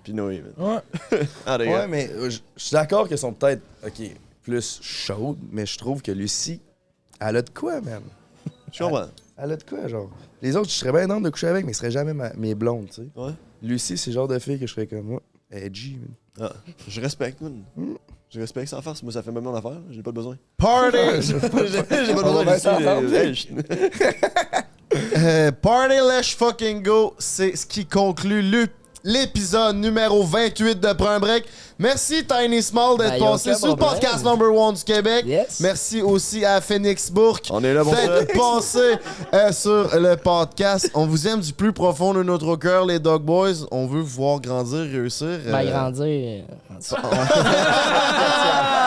Puis Noé, man. Ouais. Ah, les Ouais, gars. mais je suis d'accord qu'elles sont peut-être plus chaudes, mais je trouve que Lucie, elle a de quoi, man. Je comprends. Elle a de quoi, genre. Les autres, je serais bien d'ordre de coucher avec, mais ce serait jamais mes blondes, tu sais. Ouais. Lucie, c'est le genre de fille que je serais comme moi. Edgy, man. Ah, je respecte, man. Je respecte sans farce. Moi, ça fait même mon affaire. J'ai pas de besoin. Party! J'ai pas de On besoin va de s'entendre. Lucie. Party Let's Fucking Go, c'est ce qui conclut l'épisode numéro 28 de Prends un break. Merci Tiny Small d'être Ben, y a passé aucun sur le problème. podcast #1 du Québec. Yes. Merci aussi à Phoenix Bourque On est là pour ça. d'être passé sur le podcast. On vous aime du plus profond de notre cœur, les Dog Boys. On veut vous voir grandir, réussir. Ben, grandir.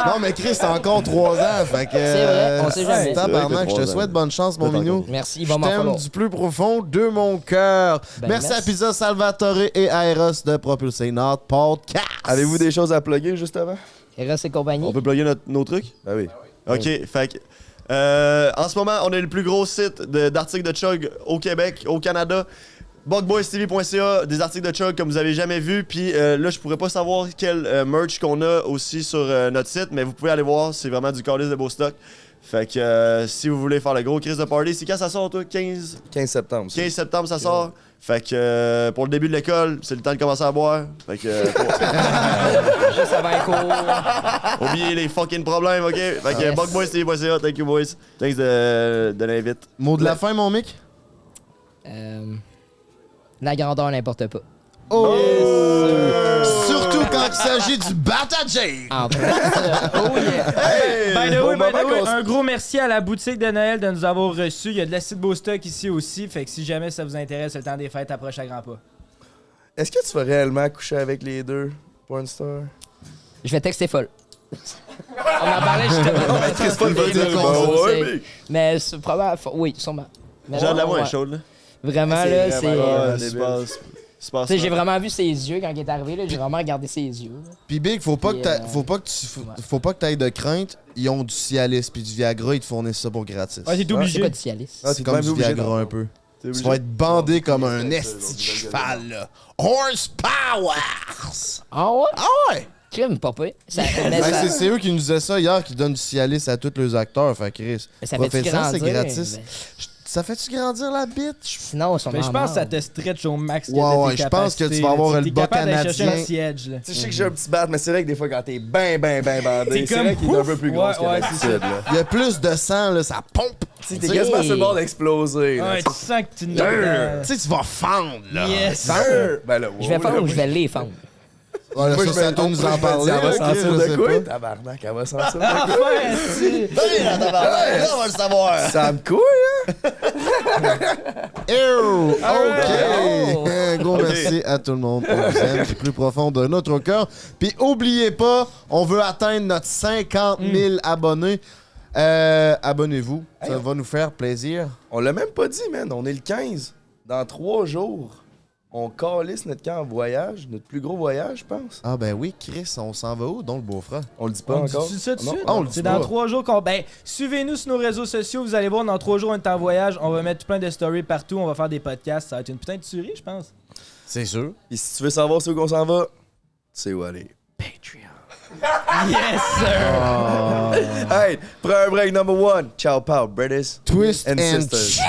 Non, mais Chris, t'as encore 3 ans. Fait que. C'est vrai, on sait jamais. Tabarnak, je te C'est vrai que t'as 3 souhaite ans. bonne chance, mon minou. Merci, il Je va m'en t'aime falloir. du plus profond de mon cœur. Ben, merci à merci. Pizza Salvatore et à Eros de Propulser notre podcast. Avez-vous des choses à plugger juste avant? Eros et compagnie. On peut plugger nos trucs? Ben oui. OK, fait que... en ce moment, on est le plus gros site d'articles de Chug au Québec, au Canada. BugboysTV.ca, des articles de Chug comme vous avez jamais vu. Puis là, je pourrais pas savoir quel merch qu'on a aussi sur notre site, mais vous pouvez aller voir, c'est vraiment du calice de beau stock. Fait que si vous voulez faire le gros Chris de party, c'est quand ça sort, toi? 15 septembre. ça. 15 septembre, ça sort. Fait que pour le début de l'école, c'est le temps de commencer à boire. Fait que Juste avant les cours. oubliez les fucking problèmes, OK? Fait que Yes. BugboysTV.ca, thank you boys. Thanks de l'invite. Mot de la fin, mon mic? La grandeur n'importe pas. Oh! Surtout quand il s'agit du Batagé! En vrai. By the au way, moment qu'on un gros merci à la boutique de Noël de nous avoir reçus. Il y a de l'acide beau stock ici aussi. Fait que si jamais ça vous intéresse, le temps des fêtes approche à grands pas. Est-ce que tu vas réellement coucher avec les deux, Pornstar? Je vais texter folle. On en parlait justement. Qu'est-ce qu'il va dire? Mais c'est probable. Oui, sûrement. Mais Genre de la ouais, voix ouais. chaude, là. Vraiment, là, c'est. Super. Tu sais, j'ai vraiment vu ses yeux quand il est arrivé, là. J'ai vraiment regardé ses yeux. Là. Pis Big, faut pas Puis, faut pas que t'ailles de crainte. Ils ont du Cialis pis du Viagra, ils te fournissent ça pour gratis. Ouais, t'es C'est obligé. quoi du Cialis? Ah, C'est comme du Viagra un peu. Tu vas être bandé comme un esti de cheval, là. Horsepower! Ah ouais? Ah ouais! Crime, pas pire. Ça, mais Ben, ça, c'est eux qui nous disaient ça hier, qui donnent du Cialis à tous les acteurs. Fait que Chris, mais ça fait-tu profite-en, c'est grandir? gratis. Ben, Ça fait-tu grandir la bite? sinon, ils sont Mais je pense que ça te stretch au max. Ouais, je pense que tu vas avoir le bas canadien. chercher un siège, là. Tu sais, je sais que j'ai un petit bat, mais c'est vrai que des fois, quand t'es ben bandé, T'es c'est comme vrai qu'il est un peu ouf. plus gros Ouais, que ouais, d'habitude, là. Il y a plus de sang, là, ça pompe. Tu sais, t'es quasiment sur le bord d'exploser, là. Ouais, tu sens que tu Tu n'as sais, tu vas fendre, là. Yes! Ben là, Je vais fendre ou je vais les fendre? Ouais, Moi, ça, c'est à toi de nous en parler. Elle va ok, sentir je de sais quoi? pas. Tabarnak, elle va sentir de Enfin, quoi? si! on va le savoir. Ça me couille, hein? Ew, Alright. OK. Un gros merci à tout le monde. On vous aime du plus profond de notre cœur. Puis oubliez pas, on veut atteindre notre 50 000 abonnés. Abonnez-vous. Ça va nous faire plaisir. On l'a même pas dit, man. On est le 15. Dans 3 jours, on calisse notre camp en voyage. Notre plus gros voyage, je pense. Ah ben oui, Chris, on s'en va où, donc le beau-frère? On le dit pas On encore. dit ça tout de Non? suite? Ah, on le dit C'est pas. dans 3 jours qu'on. Ben, suivez-nous sur nos réseaux sociaux. Vous allez voir, dans 3 jours, on est en voyage. On va mettre plein de stories partout. On va faire des podcasts. Ça va être une putain de tuerie, je pense. C'est sûr. Et si tu veux savoir où qu'on s'en va, tu sais où aller. Patreon. Yes, sir! Hey, prends un break number 1. Ciao, pal, brothers Twist and and sisters. ciao!